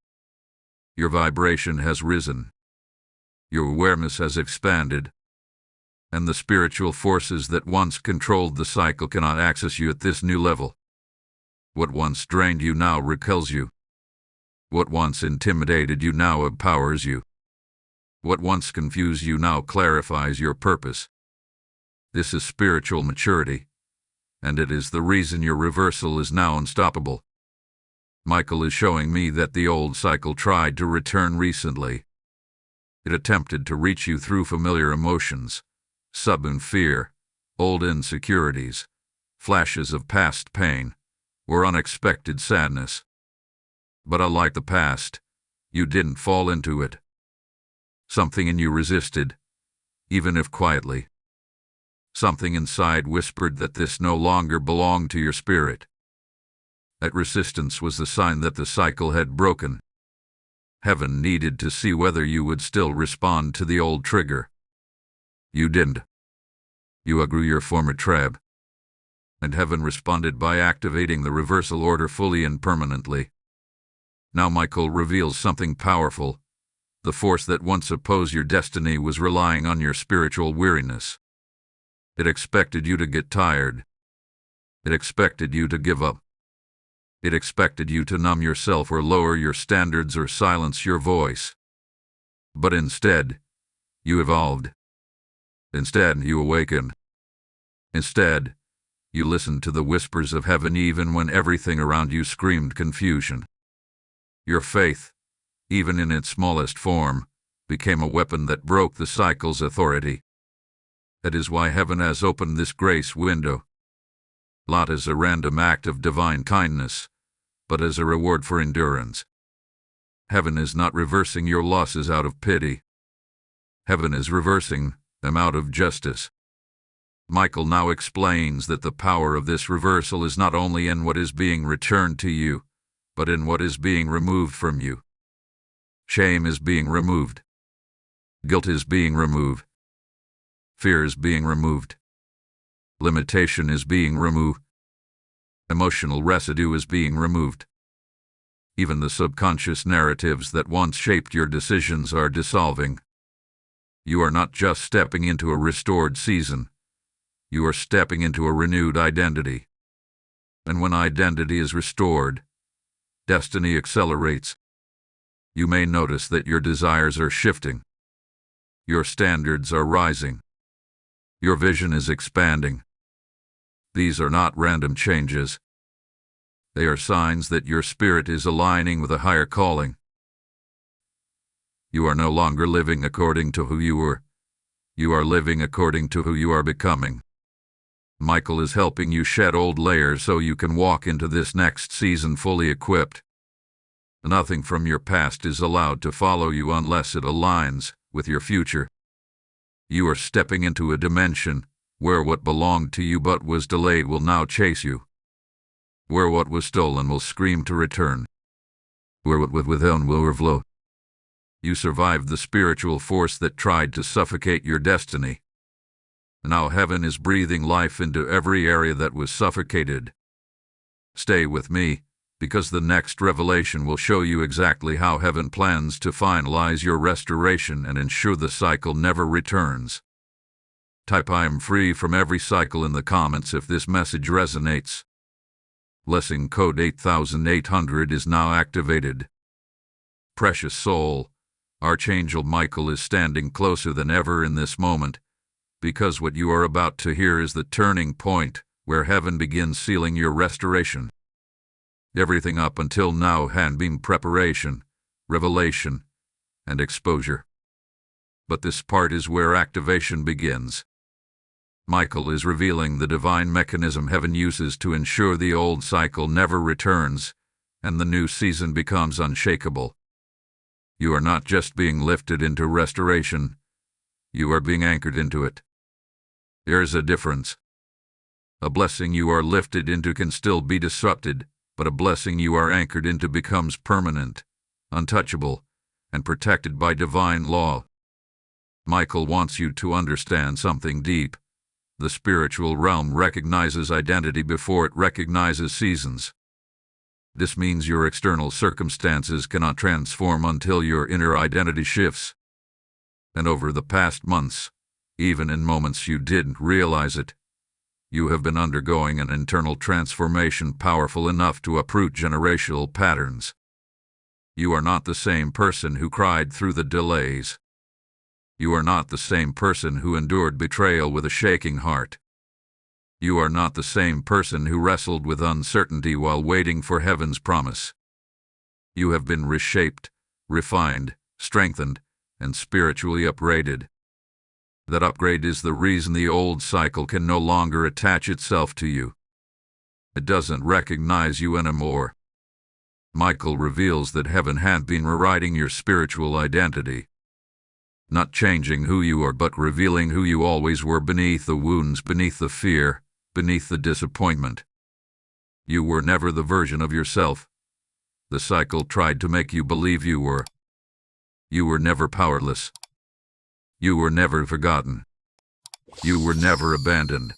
Speaker 1: Your vibration has risen. Your awareness has expanded. And the spiritual forces that once controlled the cycle cannot access you at this new level. What once drained you now repels you. What once intimidated you now empowers you. What once confused you now clarifies your purpose. This is spiritual maturity, and it is the reason your reversal is now unstoppable. Michael is showing me that the old cycle tried to return recently. It attempted to reach you through familiar emotions, stubborn fear, old insecurities, flashes of past pain, or unexpected sadness. But unlike the past, You didn't fall into it. Something in you resisted, even if quietly. Something inside whispered that this no longer belonged to your spirit. That resistance was the sign that the cycle had broken. Heaven needed to see whether you would still respond to the old trigger. You didn't. You outgrew your former trap. And heaven responded by activating the reversal order fully and permanently. Now Michael reveals something powerful. The force that once opposed your destiny was relying on your spiritual weariness. It expected you to get tired. It expected you to give up. It expected you to numb yourself or lower your standards or silence your voice. But instead, you evolved. Instead, you awakened. Instead, you listened to the whispers of heaven even when everything around you screamed confusion. Your faith, even in its smallest form, became a weapon that broke the cycle's authority. That is why heaven has opened this grace window. Not as a random act of divine kindness, but as a reward for endurance. Heaven is not reversing your losses out of pity. Heaven is reversing them out of justice. Michael now explains that the power of this reversal is not only in what is being returned to you, but in what is being removed from you. Shame is being removed. Guilt is being removed. Fear is being removed. Limitation is being removed. Emotional residue is being removed. Even the subconscious narratives that once shaped your decisions are dissolving. You are not just stepping into a restored season. You are stepping into a renewed identity. And when identity is restored, destiny accelerates. You may notice that your desires are shifting. Your standards are rising. Your vision is expanding. These are not random changes. They are signs that your spirit is aligning with a higher calling. You are no longer living according to who you were. You are living according to who you are becoming. Michael is helping you shed old layers so you can walk into this next season fully equipped. Nothing from your past is allowed to follow you unless it aligns with your future. You are stepping into a dimension where what belonged to you but was delayed will now chase you. Where what was stolen will scream to return. Where what was withheld will overflow. You survived the spiritual force that tried to suffocate your destiny. Now heaven is breathing life into every area that was suffocated. Stay with me, because the next revelation will show you exactly how heaven plans to finalize your restoration and ensure the cycle never returns. Type "I am free from every cycle" in the comments if this message resonates. Blessing code 8800 is now activated. Precious soul, Archangel Michael is standing closer than ever in this moment, because what you are about to hear is the turning point where heaven begins sealing your restoration. Everything up until now had been preparation, revelation, and exposure. But this part is where activation begins. Michael is revealing the divine mechanism heaven uses to ensure the old cycle never returns, and the new season becomes unshakable. You are not just being lifted into restoration, you are being anchored into it. There is a difference. A blessing you are lifted into can still be disrupted, but a blessing you are anchored into becomes permanent, untouchable, and protected by divine law. Michael wants you to understand something deep. The spiritual realm recognizes identity before it recognizes seasons. This means your external circumstances cannot transform until your inner identity shifts. And over the past months, even in moments you didn't realize it, you have been undergoing an internal transformation powerful enough to uproot generational patterns. You are not the same person who cried through the delays. You are not the same person who endured betrayal with a shaking heart. You are not the same person who wrestled with uncertainty while waiting for heaven's promise. You have been reshaped, refined, strengthened, and spiritually upgraded. That upgrade is the reason the old cycle can no longer attach itself to you. It doesn't recognize you anymore. Michael reveals that heaven had been rewriting your spiritual identity. Not changing who you are, but revealing who you always were beneath the wounds, beneath the fear, beneath the disappointment. You were never the version of yourself the cycle tried to make you believe you were. You were never powerless. You were never forgotten. You were never abandoned.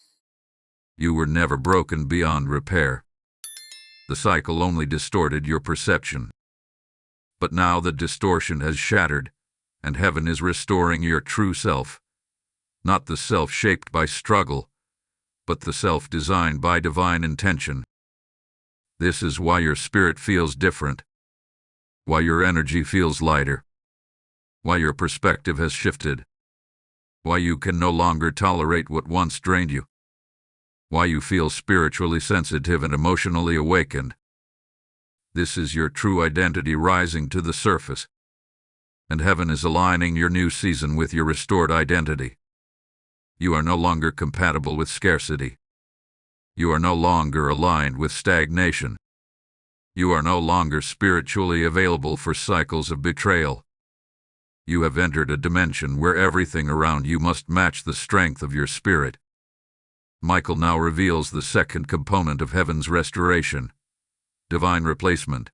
Speaker 1: You were never broken beyond repair. The cycle only distorted your perception. But now the distortion has shattered, and heaven is restoring your true self. Not the self shaped by struggle, but the self designed by divine intention. This is why your spirit feels different, why your energy feels lighter, why your perspective has shifted, why you can no longer tolerate what once drained you, why you feel spiritually sensitive and emotionally awakened. This is your true identity rising to the surface, and heaven is aligning your new season with your restored identity. You are no longer compatible with scarcity. You are no longer aligned with stagnation. You are no longer spiritually available for cycles of betrayal. You have entered a dimension where everything around you must match the strength of your spirit. Michael now reveals the second component of heaven's restoration: divine replacement.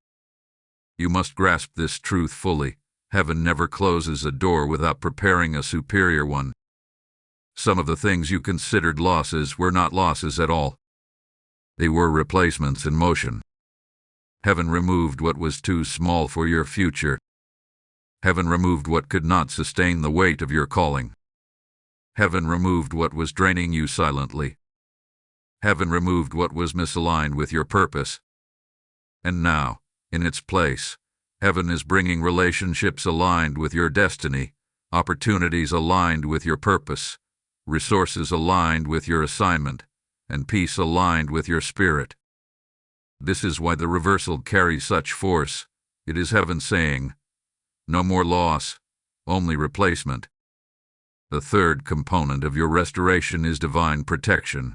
Speaker 1: You must grasp this truth fully. Heaven never closes a door without preparing a superior one. Some of the things you considered losses were not losses at all. They were replacements in motion. Heaven removed what was too small for your future. Heaven removed what could not sustain the weight of your calling. Heaven removed what was draining you silently. Heaven removed what was misaligned with your purpose. And now, in its place, heaven is bringing relationships aligned with your destiny, opportunities aligned with your purpose, resources aligned with your assignment, and peace aligned with your spirit. This is why the reversal carries such force. It is heaven saying, no more loss, only replacement. The third component of your restoration is divine protection.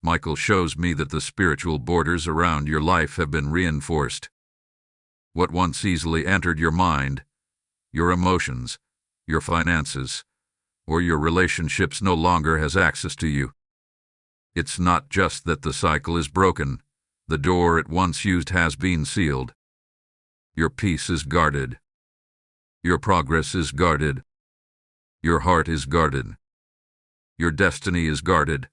Speaker 1: Michael shows me that the spiritual borders around your life have been reinforced. What once easily entered your mind, your emotions, your finances, or your relationships no longer has access to you. It's not just that the cycle is broken. The door it once used has been sealed. Your peace is guarded. Your progress is guarded. Your heart is guarded. Your destiny is guarded.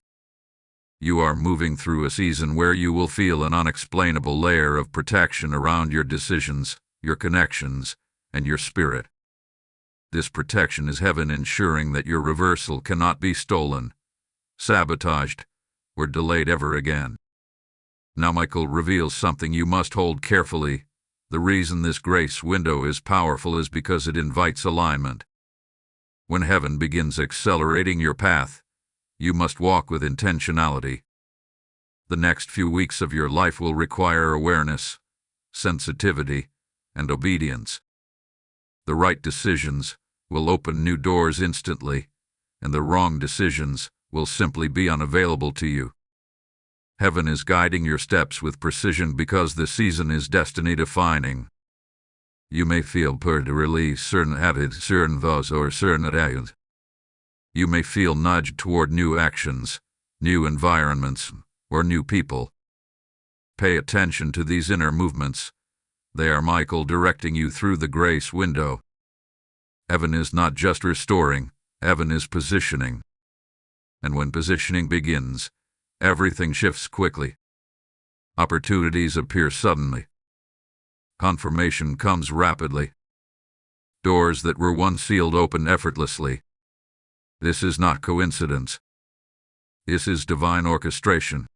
Speaker 1: You are moving through a season where you will feel an unexplainable layer of protection around your decisions, your connections, and your spirit. This protection is heaven ensuring that your reversal cannot be stolen, sabotaged, or delayed ever again. Now Michael reveals something you must hold carefully. The reason this grace window is powerful is because it invites alignment. When heaven begins accelerating your path, you must walk with intentionality. The next few weeks of your life will require awareness, sensitivity, and obedience. The right decisions will open new doors instantly, and the wrong decisions will simply be unavailable to you. Heaven is guiding your steps with precision because the season is destiny-defining. You may feel pulled to release certain habits, certain thoughts, or certain attitudes. You may feel nudged toward new actions, new environments, or new people. Pay attention to these inner movements. They are Michael directing you through the grace window. Heaven is not just restoring, heaven is positioning. And when positioning begins, everything shifts quickly. Opportunities appear suddenly. Confirmation comes rapidly. Doors that were once sealed open effortlessly. This is not coincidence. This is divine orchestration.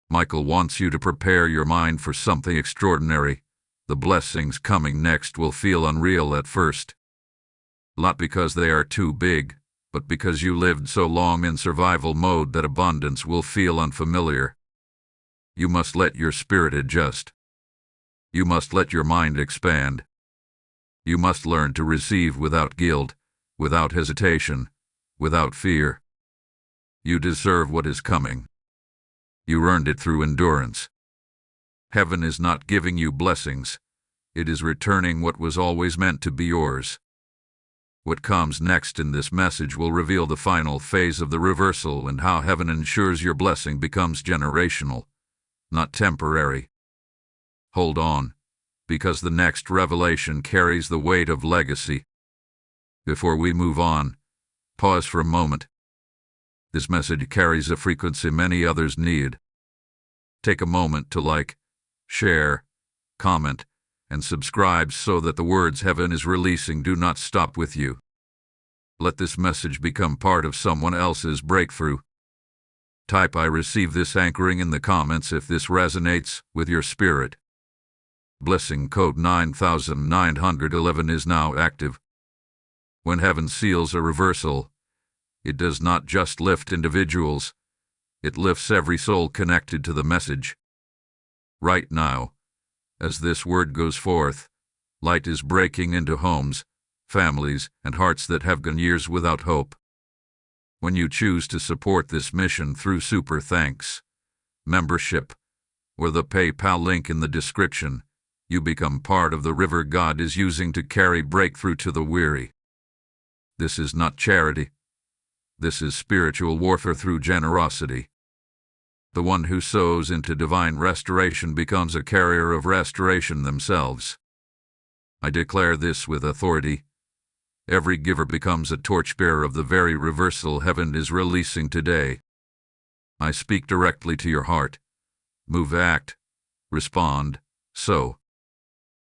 Speaker 1: Michael wants you to prepare your mind for something extraordinary. The blessings coming next will feel unreal at first. Not because they are too big, but because you lived so long in survival mode that abundance will feel unfamiliar. You must let your spirit adjust. You must let your mind expand. You must learn to receive without guilt, without hesitation, without fear. You deserve what is coming. You earned it through endurance. Heaven is not giving you blessings. It is returning what was always meant to be yours. What comes next in this message will reveal the final phase of the reversal and how heaven ensures your blessing becomes generational, not temporary. Hold on, because the next revelation carries the weight of legacy. Before we move on, pause for a moment. This message carries a frequency many others need. Take a moment to like, share, comment, and subscribe so that the words heaven is releasing do not stop with you. Let this message become part of someone else's breakthrough. Type I receive this anchoring in the comments if this resonates with your spirit. Blessing code 9911 is now active. When heaven seals a reversal, it does not just lift individuals, it lifts every soul connected to the message. Right now, as this word goes forth, light is breaking into homes, families, and hearts that have gone years without hope. When you choose to support this mission through Super Thanks, membership, or the PayPal link in the description, you become part of the river God is using to carry breakthrough to the weary. This is not charity. This is spiritual warfare through generosity. The one who sows into divine restoration becomes a carrier of restoration themselves. I declare this with authority. Every giver becomes a torchbearer of the very reversal heaven is releasing today. I speak directly to your heart. Move, act, respond, sow.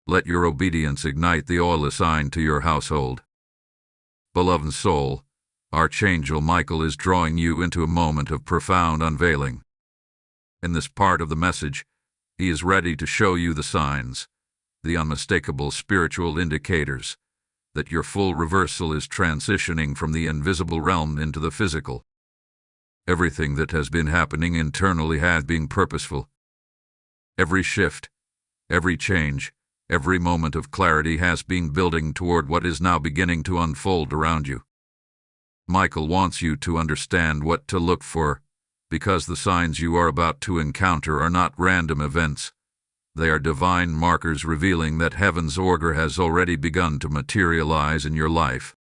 Speaker 1: Let your obedience ignite the oil assigned to your household. Beloved soul, Archangel Michael is drawing you into a moment of profound unveiling. In this part of the message, he is ready to show you the signs, the unmistakable spiritual indicators, that your full reversal is transitioning from the invisible realm into the physical. Everything that has been happening internally has been purposeful. Every shift, every change, every moment of clarity has been building toward what is now beginning to unfold around you. Michael wants you to understand what to look for, because the signs you are about to encounter are not random events. They are divine markers revealing that heaven's order has already begun to materialize in your life.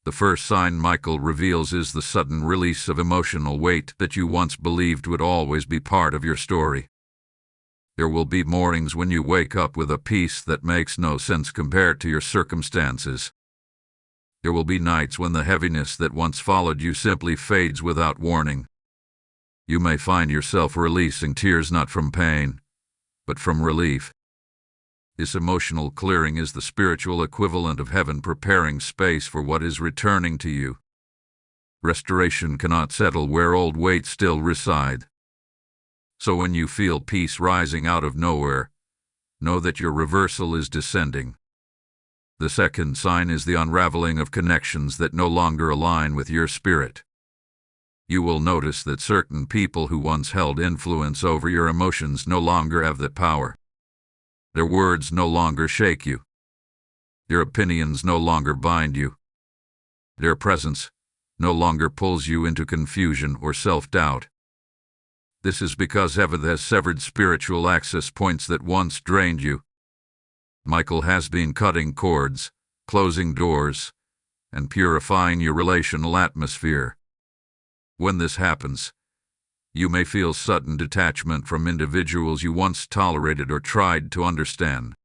Speaker 1: The first sign Michael reveals is the sudden release of emotional weight that you once believed would always be part of your story. There will be mornings when you wake up with a peace that makes no sense compared to your circumstances. There will be nights when the heaviness that once followed you simply fades without warning. You may find yourself releasing tears not from pain, but from relief. This emotional clearing is the spiritual equivalent of heaven preparing space for what is returning to you. Restoration cannot settle where old weights still reside. So when you feel peace rising out of nowhere, know that your reversal is descending. The second sign is the unraveling of connections that no longer align with your spirit. You will notice that certain people who once held influence over your emotions no longer have that power. Their words no longer shake you. Their opinions no longer bind you. Their presence no longer pulls you into confusion or self-doubt. This is because heaven has severed spiritual access points that once drained you. Michael has been cutting cords, closing doors, and purifying your relational atmosphere. When this happens, you may feel sudden detachment from individuals you once tolerated or tried to understand.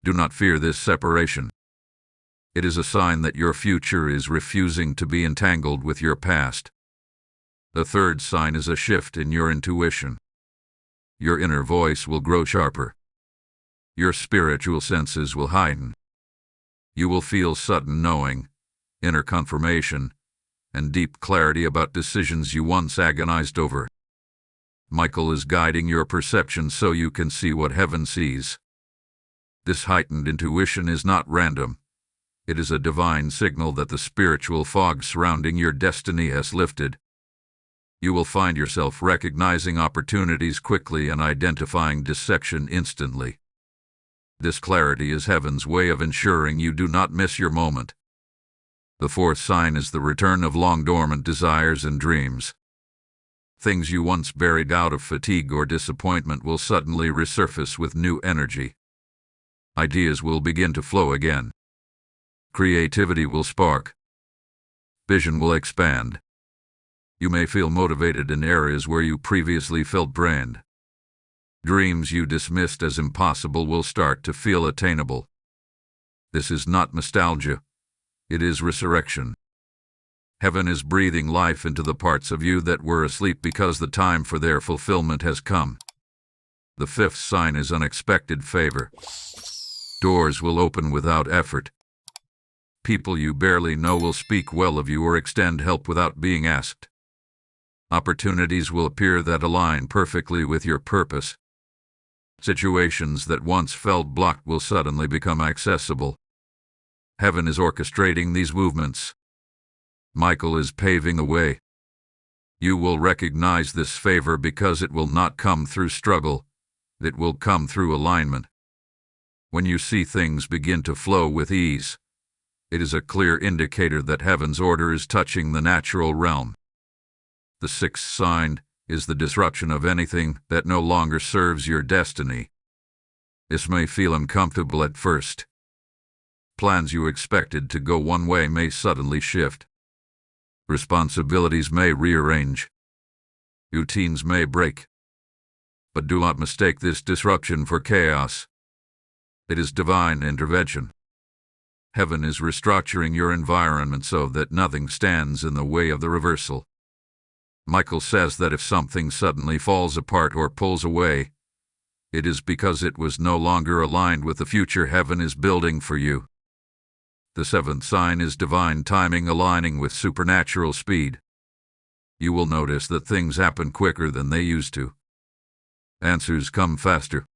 Speaker 1: Do not fear this separation. It is a sign that your future is refusing to be entangled with your past. The third sign is a shift in your intuition. Your inner voice will grow sharper. Your spiritual senses will heighten. You will feel sudden knowing, inner confirmation, and deep clarity about decisions you once agonized over. Michael is guiding your perception so you can see what heaven sees. This heightened intuition is not random. It is a divine signal that the spiritual fog surrounding your destiny has lifted. You will find yourself recognizing opportunities quickly and identifying deception instantly. This clarity is heaven's way of ensuring you do not miss your moment. The fourth sign is the return of long-dormant desires and dreams. Things you once buried out of fatigue or disappointment will suddenly resurface with new energy. Ideas will begin to flow again. Creativity will spark. Vision will expand. You may feel motivated in areas where you previously felt drained. Dreams you dismissed as impossible will start to feel attainable. This is not nostalgia. It is resurrection. Heaven is breathing life into the parts of you that were asleep because the time for their fulfillment has come. The fifth sign is unexpected favor. Doors will open without effort. People you barely know will speak well of you or extend help without being asked. Opportunities will appear that align perfectly with your purpose. Situations that once felt blocked will suddenly become accessible. Heaven is orchestrating these movements. Michael is paving the way. You will recognize this favor because it will not come through struggle. It will come through alignment. When you see things begin to flow with ease, it is a clear indicator that heaven's order is touching the natural realm. The sixth sign is the disruption of anything that no longer serves your destiny. This may feel uncomfortable at first. Plans you expected to go one way may suddenly shift. Responsibilities may rearrange. Routines may break. But do not mistake this disruption for chaos. It is divine intervention. Heaven is restructuring your environment so that nothing stands in the way of the reversal. Michael says that if something suddenly falls apart or pulls away, it is because it was no longer aligned with the future heaven is building for you. The seventh sign is divine timing aligning with supernatural speed. You will notice that things happen quicker than they used to. Answers come faster.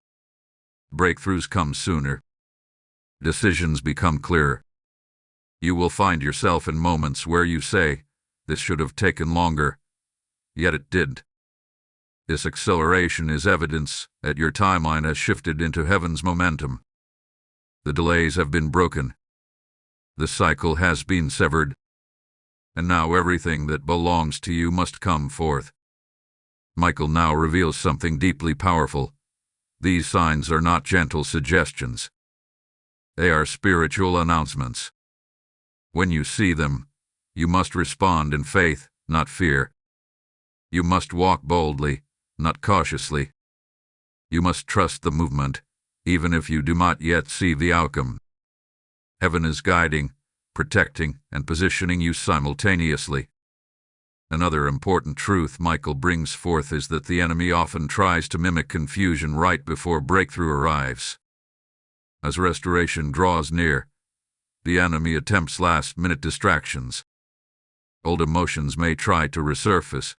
Speaker 1: Breakthroughs come sooner. Decisions become clearer. You will find yourself in moments where you say, "This should have taken longer," yet it didn't. This acceleration is evidence that your timeline has shifted into heaven's momentum. The delays have been broken. The cycle has been severed. And now everything that belongs to you must come forth. Michael now reveals something deeply powerful. These signs are not gentle suggestions. They are spiritual announcements. When you see them, you must respond in faith, not fear. You must walk boldly, not cautiously. You must trust the movement, even if you do not yet see the outcome. Heaven is guiding, protecting, and positioning you simultaneously. Another important truth Michael brings forth is that the enemy often tries to mimic confusion right before breakthrough arrives. As restoration draws near, the enemy attempts last-minute distractions. Old emotions may try to resurface.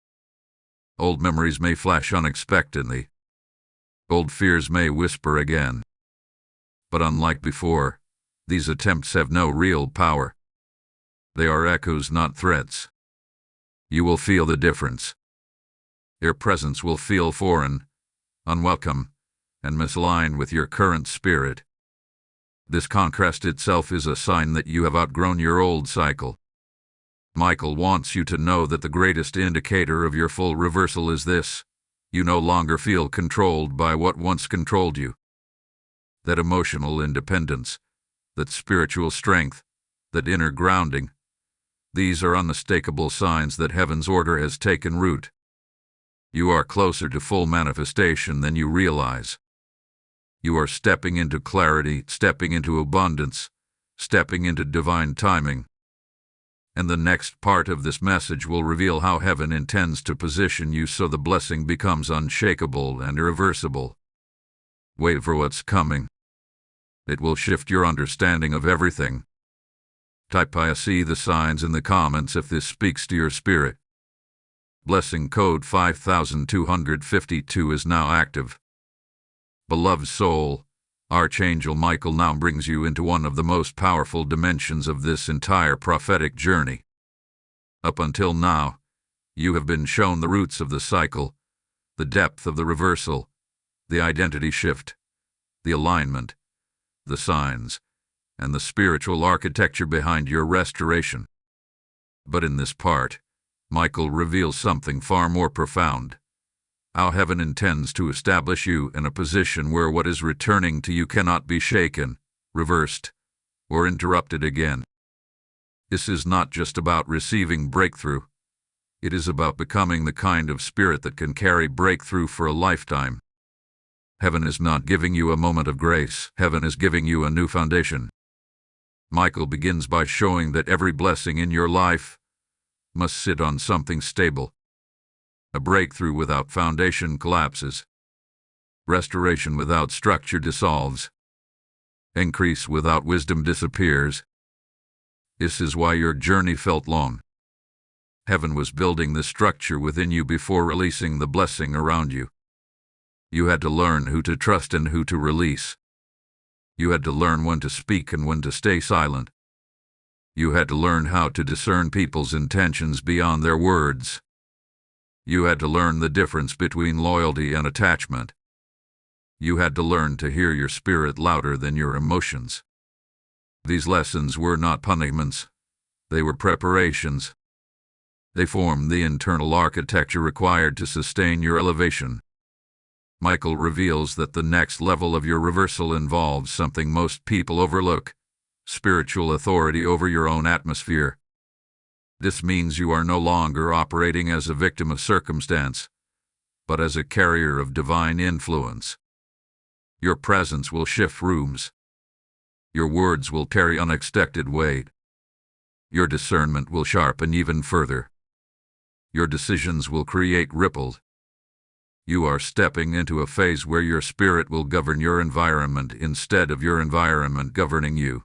Speaker 1: Old memories may flash unexpectedly. Old fears may whisper again. But unlike before, these attempts have no real power. They are echoes, not threats. You will feel the difference. Their presence will feel foreign, unwelcome, and misaligned with your current spirit. This contrast itself is a sign that you have outgrown your old cycle. Michael wants you to know that the greatest indicator of your full reversal is this: you no longer feel controlled by what once controlled you. That emotional independence, that spiritual strength, that inner grounding, these are unmistakable signs that heaven's order has taken root. You are closer to full manifestation than you realize. You are stepping into clarity, stepping into abundance, stepping into divine timing. And the next part of this message will reveal how heaven intends to position you so the blessing becomes unshakable and irreversible. Wait for what's coming. It will shift your understanding of everything. Type "I see the signs" in the comments if this speaks to your spirit. Blessing code 5252 is now active. Beloved soul, Archangel Michael now brings you into one of the most powerful dimensions of this entire prophetic journey. Up until now, you have been shown the roots of the cycle, the depth of the reversal, the identity shift, the alignment, the signs, and the spiritual architecture behind your restoration. But in this part, Michael reveals something far more profound. How heaven intends to establish you in a position where what is returning to you cannot be shaken, reversed, or interrupted again. This is not just about receiving breakthrough. It is about becoming the kind of spirit that can carry breakthrough for a lifetime. Heaven is not giving you a moment of grace. Heaven is giving you a new foundation. Michael begins by showing that every blessing in your life must sit on something stable. A breakthrough without foundation collapses. Restoration without structure dissolves. Increase without wisdom disappears. This is why your journey felt long. Heaven was building the structure within you before releasing the blessing around you. You had to learn who to trust and who to release. You had to learn when to speak and when to stay silent. You had to learn how to discern people's intentions beyond their words. You had to learn the difference between loyalty and attachment. You had to learn to hear your spirit louder than your emotions. These lessons were not punishments. They were preparations. They formed the internal architecture required to sustain your elevation. Michael reveals that the next level of your reversal involves something most people overlook: spiritual authority over your own atmosphere. This means you are no longer operating as a victim of circumstance, but as a carrier of divine influence. Your presence will shift rooms. Your words will carry unexpected weight. Your discernment will sharpen even further. Your decisions will create ripples. You are stepping into a phase where your spirit will govern your environment instead of your environment governing you.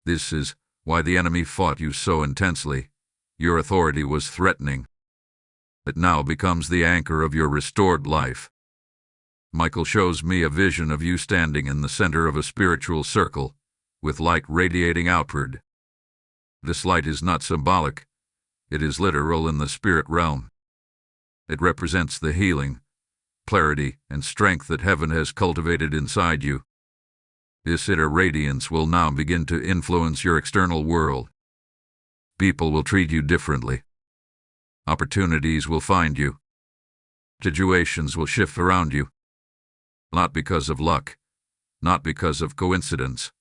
Speaker 1: This is why the enemy fought you so intensely. Your authority was threatening. It now becomes the anchor of your restored life. Michael shows me a vision of you standing in the center of a spiritual circle, with light radiating outward. This light is not symbolic. It is literal in the spirit realm. It represents the healing, clarity, and strength that heaven has cultivated inside you. This inner radiance will now begin to influence your external world. People will treat you differently. Opportunities will find you. Situations will shift around you. Not because of luck, not because of coincidence,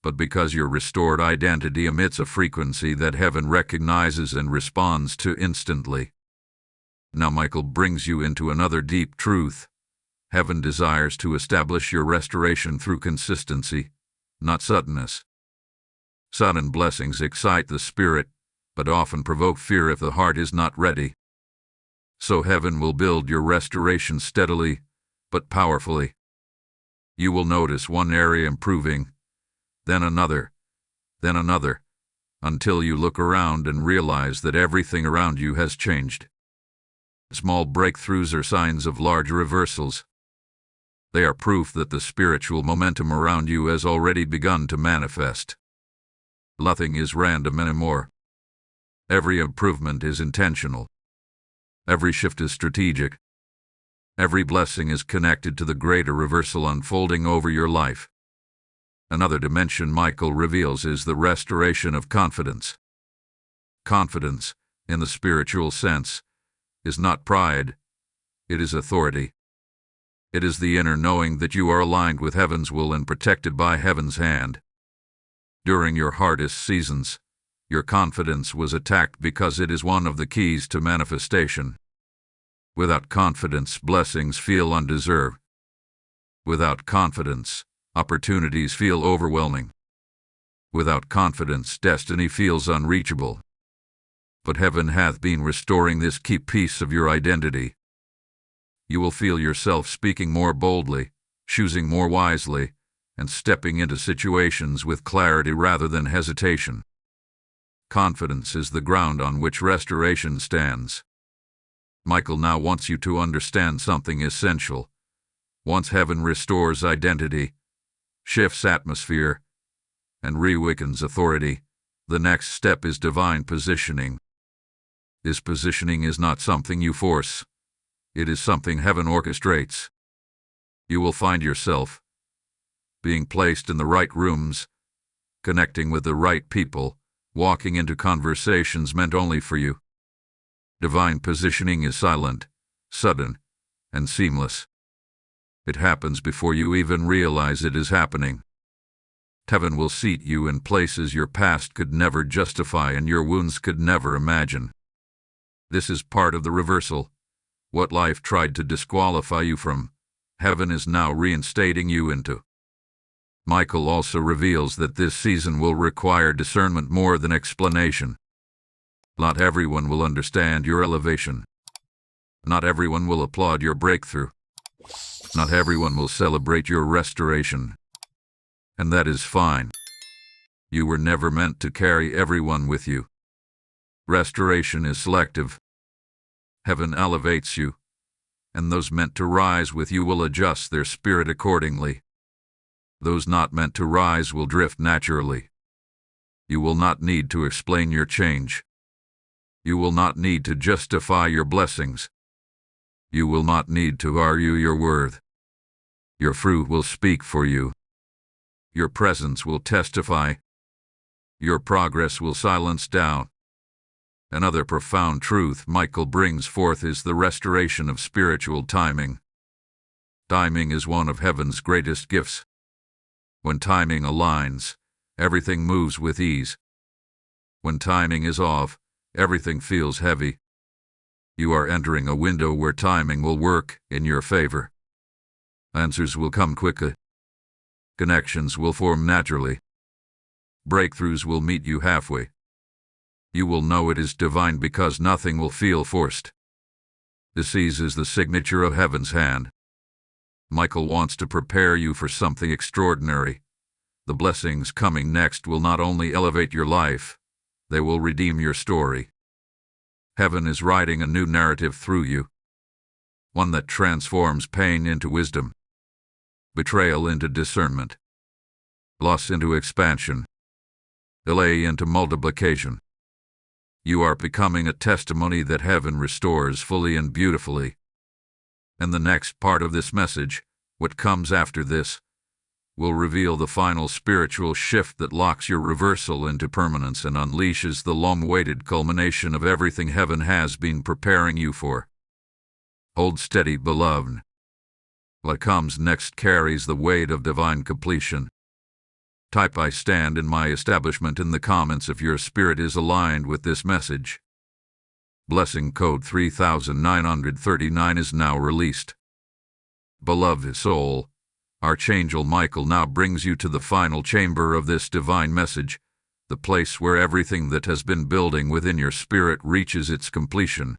Speaker 1: but because your restored identity emits a frequency that heaven recognizes and responds to instantly. Now Michael brings you into another deep truth. Heaven desires to establish your restoration through consistency, not suddenness. Sudden blessings excite the spirit, but often provoke fear if the heart is not ready. So heaven will build your restoration steadily, but powerfully. You will notice one area improving, then another, until you look around and realize that everything around you has changed. Small breakthroughs are signs of large reversals. They are proof that the spiritual momentum around you has already begun to manifest. Nothing is random anymore. Every improvement is intentional. Every shift is strategic. Every blessing is connected to the greater reversal unfolding over your life. Another dimension Michael reveals is the restoration of confidence. Confidence, in the spiritual sense, is not pride. It is authority. It is the inner knowing that you are aligned with heaven's will and protected by heaven's hand. During your hardest seasons, your confidence was attacked because it is one of the keys to manifestation. Without confidence, blessings feel undeserved. Without confidence, opportunities feel overwhelming. Without confidence, destiny feels unreachable. But heaven hath been restoring this key piece of your identity. You will feel yourself speaking more boldly, choosing more wisely, and stepping into situations with clarity rather than hesitation. Confidence is the ground on which restoration stands. Michael now wants you to understand something essential. Once heaven restores identity, shifts atmosphere, and reawakens authority, the next step is divine positioning. This positioning is not something you force. It is something heaven orchestrates. You will find yourself being placed in the right rooms, connecting with the right people, walking into conversations meant only for you. Divine positioning is silent, sudden, and seamless. It happens before you even realize it is happening. Heaven will seat you in places your past could never justify and your wounds could never imagine. This is part of the reversal. What life tried to disqualify you from, heaven is now reinstating you into. Michael also reveals that this season will require discernment more than explanation. Not everyone will understand your elevation. Not everyone will applaud your breakthrough. Not everyone will celebrate your restoration. And that is fine. You were never meant to carry everyone with you. Restoration is selective. Heaven elevates you, and those meant to rise with you will adjust their spirit accordingly. Those not meant to rise will drift naturally. You will not need to explain your change. You will not need to justify your blessings. You will not need to argue your worth. Your fruit will speak for you. Your presence will testify. Your progress will silence doubt. Another profound truth Michael brings forth is the restoration of spiritual timing. Timing is one of heaven's greatest gifts. When timing aligns, everything moves with ease. When timing is off, everything feels heavy. You are entering a window where timing will work in your favor. Answers will come quickly. Connections will form naturally. Breakthroughs will meet you halfway. You will know it is divine because nothing will feel forced. This is the signature of heaven's hand. Michael wants to prepare you for something extraordinary. The blessings coming next will not only elevate your life, they will redeem your story. Heaven is writing a new narrative through you, one that transforms pain into wisdom, betrayal into discernment, loss into expansion, delay into multiplication. You are becoming a testimony that heaven restores fully and beautifully. And the next part of this message, what comes after this, will reveal the final spiritual shift that locks your reversal into permanence and unleashes the long-awaited culmination of everything heaven has been preparing you for. Hold steady, beloved. What comes next carries the weight of divine completion. Type "I stand in my establishment" in the comments if your spirit is aligned with this message. Blessing code 3939 is now released. Beloved soul, Archangel Michael now brings you to the final chamber of this divine message, the place where everything that has been building within your spirit reaches its completion.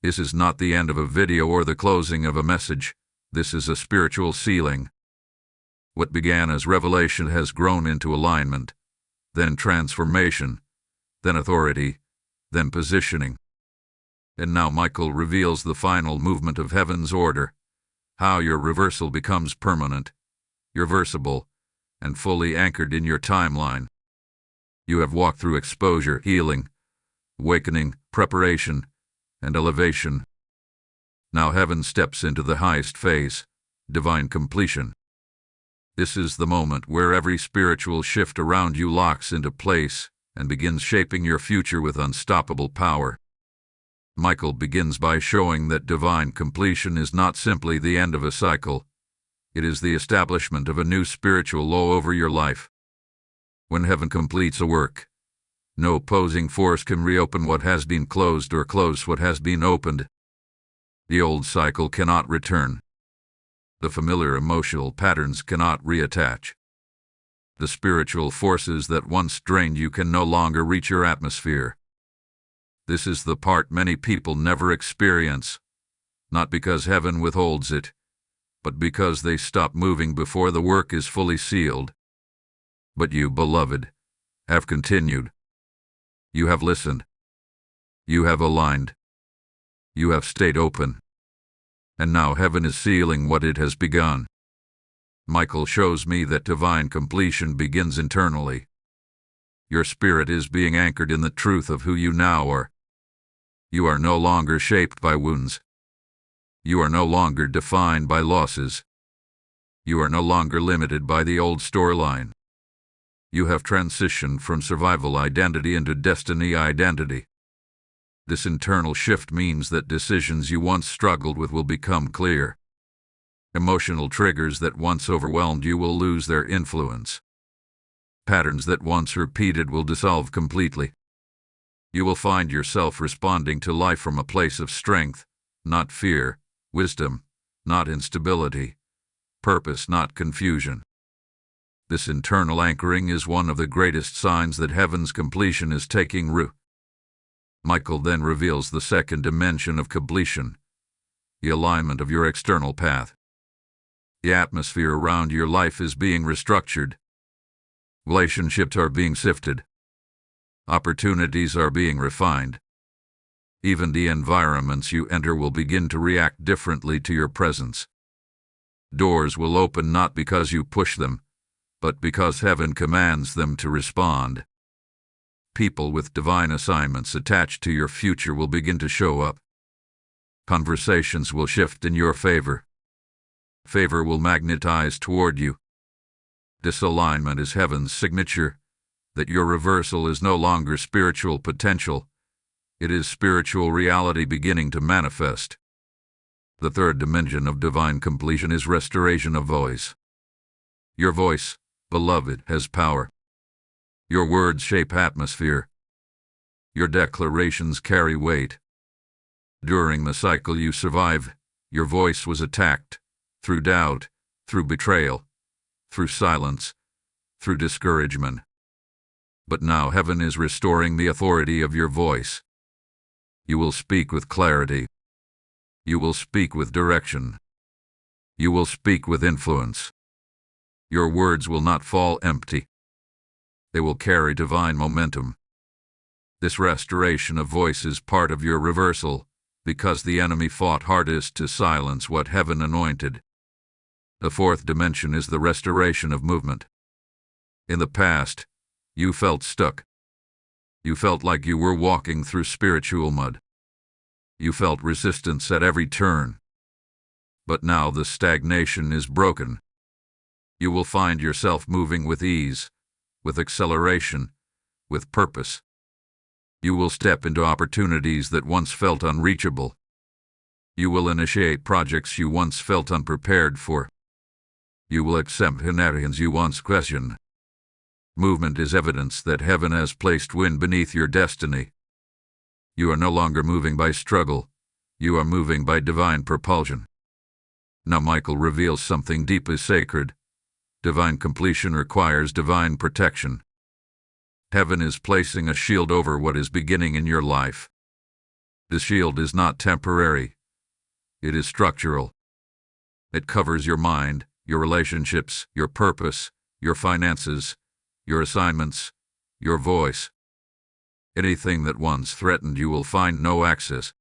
Speaker 1: This is not the end of a video or the closing of a message. This is a spiritual sealing. What began as revelation has grown into alignment, then transformation, then authority, then positioning. And now Michael reveals the final movement of heaven's order, how your reversal becomes permanent, irreversible, and fully anchored in your timeline. You have walked through exposure, healing, awakening, preparation, and elevation. Now heaven steps into the highest phase, divine completion. This is the moment where every spiritual shift around you locks into place and begins shaping your future with unstoppable power. Michael begins by showing that divine completion is not simply the end of a cycle. It is the establishment of a new spiritual law over your life. When heaven completes a work, no opposing force can reopen what has been closed or close what has been opened. The old cycle cannot return. The familiar emotional patterns cannot reattach. The spiritual forces that once drained you can no longer reach your atmosphere. This is the part many people never experience, not because heaven withholds it, but because they stop moving before the work is fully sealed. But you, beloved, have continued. You have listened. You have aligned. You have stayed open. And now heaven is sealing what it has begun. Michael shows me that divine completion begins internally. Your spirit is being anchored in the truth of who you now are. You are no longer shaped by wounds. You are no longer defined by losses. You are no longer limited by the old storyline. You have transitioned from survival identity into destiny identity. This internal shift means that decisions you once struggled with will become clear. Emotional triggers that once overwhelmed you will lose their influence. Patterns that once repeated will dissolve completely. You will find yourself responding to life from a place of strength, not fear, wisdom, not instability, purpose, not confusion. This internal anchoring is one of the greatest signs that heaven's completion is taking root. Michael then reveals the second dimension of completion, the alignment of your external path. The atmosphere around your life is being restructured. Relationships are being sifted. Opportunities are being refined. Even the environments you enter will begin to react differently to your presence. Doors will open not because you push them, but because heaven commands them to respond. People with divine assignments attached to your future will begin to show up. Conversations will shift in your favor. Favor will magnetize toward you. This alignment is heaven's signature, that your reversal is no longer spiritual potential, it is spiritual reality beginning to manifest. The third dimension of divine completion is restoration of voice. Your voice, beloved, has power. Your words shape atmosphere. Your declarations carry weight. During the cycle you survive, your voice was attacked, through doubt, through betrayal, through silence, through discouragement. But now heaven is restoring the authority of your voice. You will speak with clarity. You will speak with direction. You will speak with influence. Your words will not fall empty. They will carry divine momentum. This restoration of voice is part of your reversal, because the enemy fought hardest to silence what heaven anointed. The fourth dimension is the restoration of movement. In the past, you felt stuck. You felt like you were walking through spiritual mud. You felt resistance at every turn. But now the stagnation is broken. You will find yourself moving with ease, with acceleration, with purpose. You will step into opportunities that once felt unreachable. You will initiate projects you once felt unprepared for. You will accept scenarios you once questioned. Movement is evidence that heaven has placed wind beneath your destiny. You are no longer moving by struggle. You are moving by divine propulsion. Now Michael reveals something deeply sacred. Divine completion requires divine protection. Heaven is placing a shield over what is beginning in your life. The shield is not temporary. It is structural. It covers your mind, your relationships, your purpose, your finances, your assignments, your voice. Anything that once threatened you will find no access.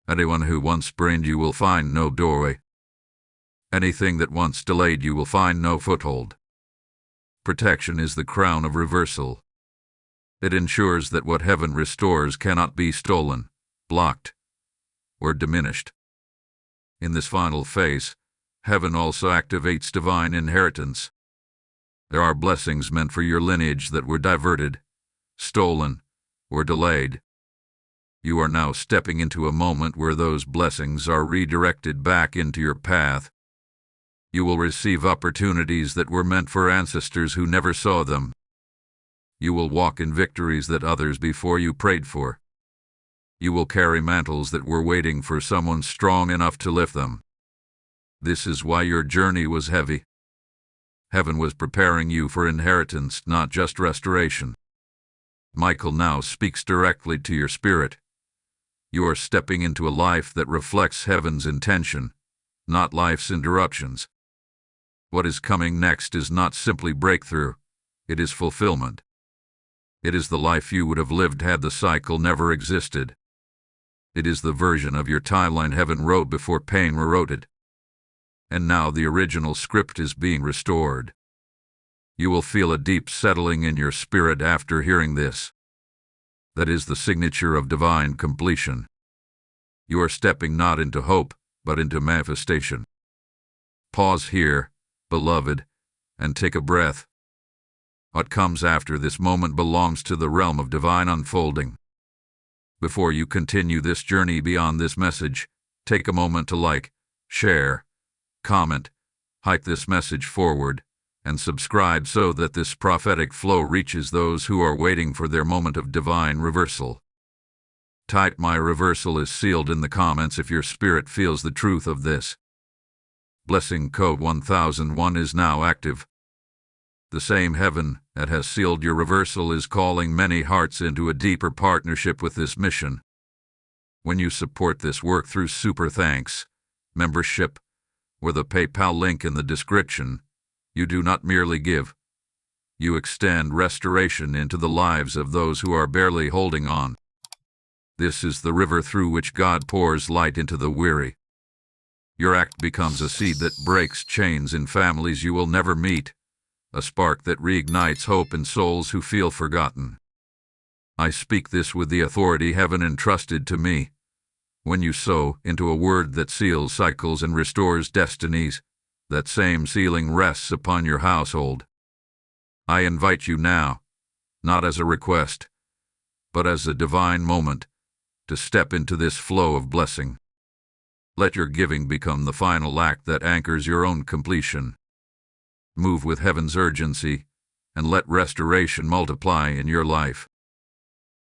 Speaker 1: Anyone who once brained you will find no doorway. Anything that once delayed you will find no foothold. Protection is the crown of reversal. It ensures that what heaven restores cannot be stolen, blocked, or diminished. In this final phase, heaven also activates divine inheritance. There are blessings meant for your lineage that were diverted, stolen, or delayed. You are now stepping into a moment where those blessings are redirected back into your path. You will receive opportunities that were meant for ancestors who never saw them. You will walk in victories that others before you prayed for. You will carry mantles that were waiting for someone strong enough to lift them. This is why your journey was heavy. Heaven was preparing you for inheritance, not just restoration. Michael now speaks directly to your spirit. You are stepping into a life that reflects heaven's intention, not life's interruptions. What is coming next is not simply breakthrough, it is fulfillment. It is the life you would have lived had the cycle never existed. It is the version of your timeline heaven wrote before pain rewrote it. And now the original script is being restored. You will feel a deep settling in your spirit after hearing this. That is the signature of divine completion. You are stepping not into hope, but into manifestation. Pause here, beloved, and take a breath. What comes after this moment belongs to the realm of divine unfolding. Before you continue this journey beyond this message, take a moment to like, share, comment, hike this message forward, and subscribe so that this prophetic flow reaches those who are waiting for their moment of divine reversal. Type "My reversal is sealed" in the comments if your spirit feels the truth of this. Blessing code 1001 is now active. The same heaven that has sealed your reversal is calling many hearts into a deeper partnership with this mission. When you support this work through Super Thanks, membership, or the PayPal link in the description, you do not merely give. You extend restoration into the lives of those who are barely holding on. This is the river through which God pours light into the weary. Your act becomes a seed that breaks chains in families you will never meet, a spark that reignites hope in souls who feel forgotten. I speak this with the authority heaven entrusted to me. When you sow into a word that seals cycles and restores destinies, that same sealing rests upon your household. I invite you now, not as a request, but as a divine moment, to step into this flow of blessing. Let your giving become the final act that anchors your own completion. Move with heaven's urgency, and let restoration multiply in your life.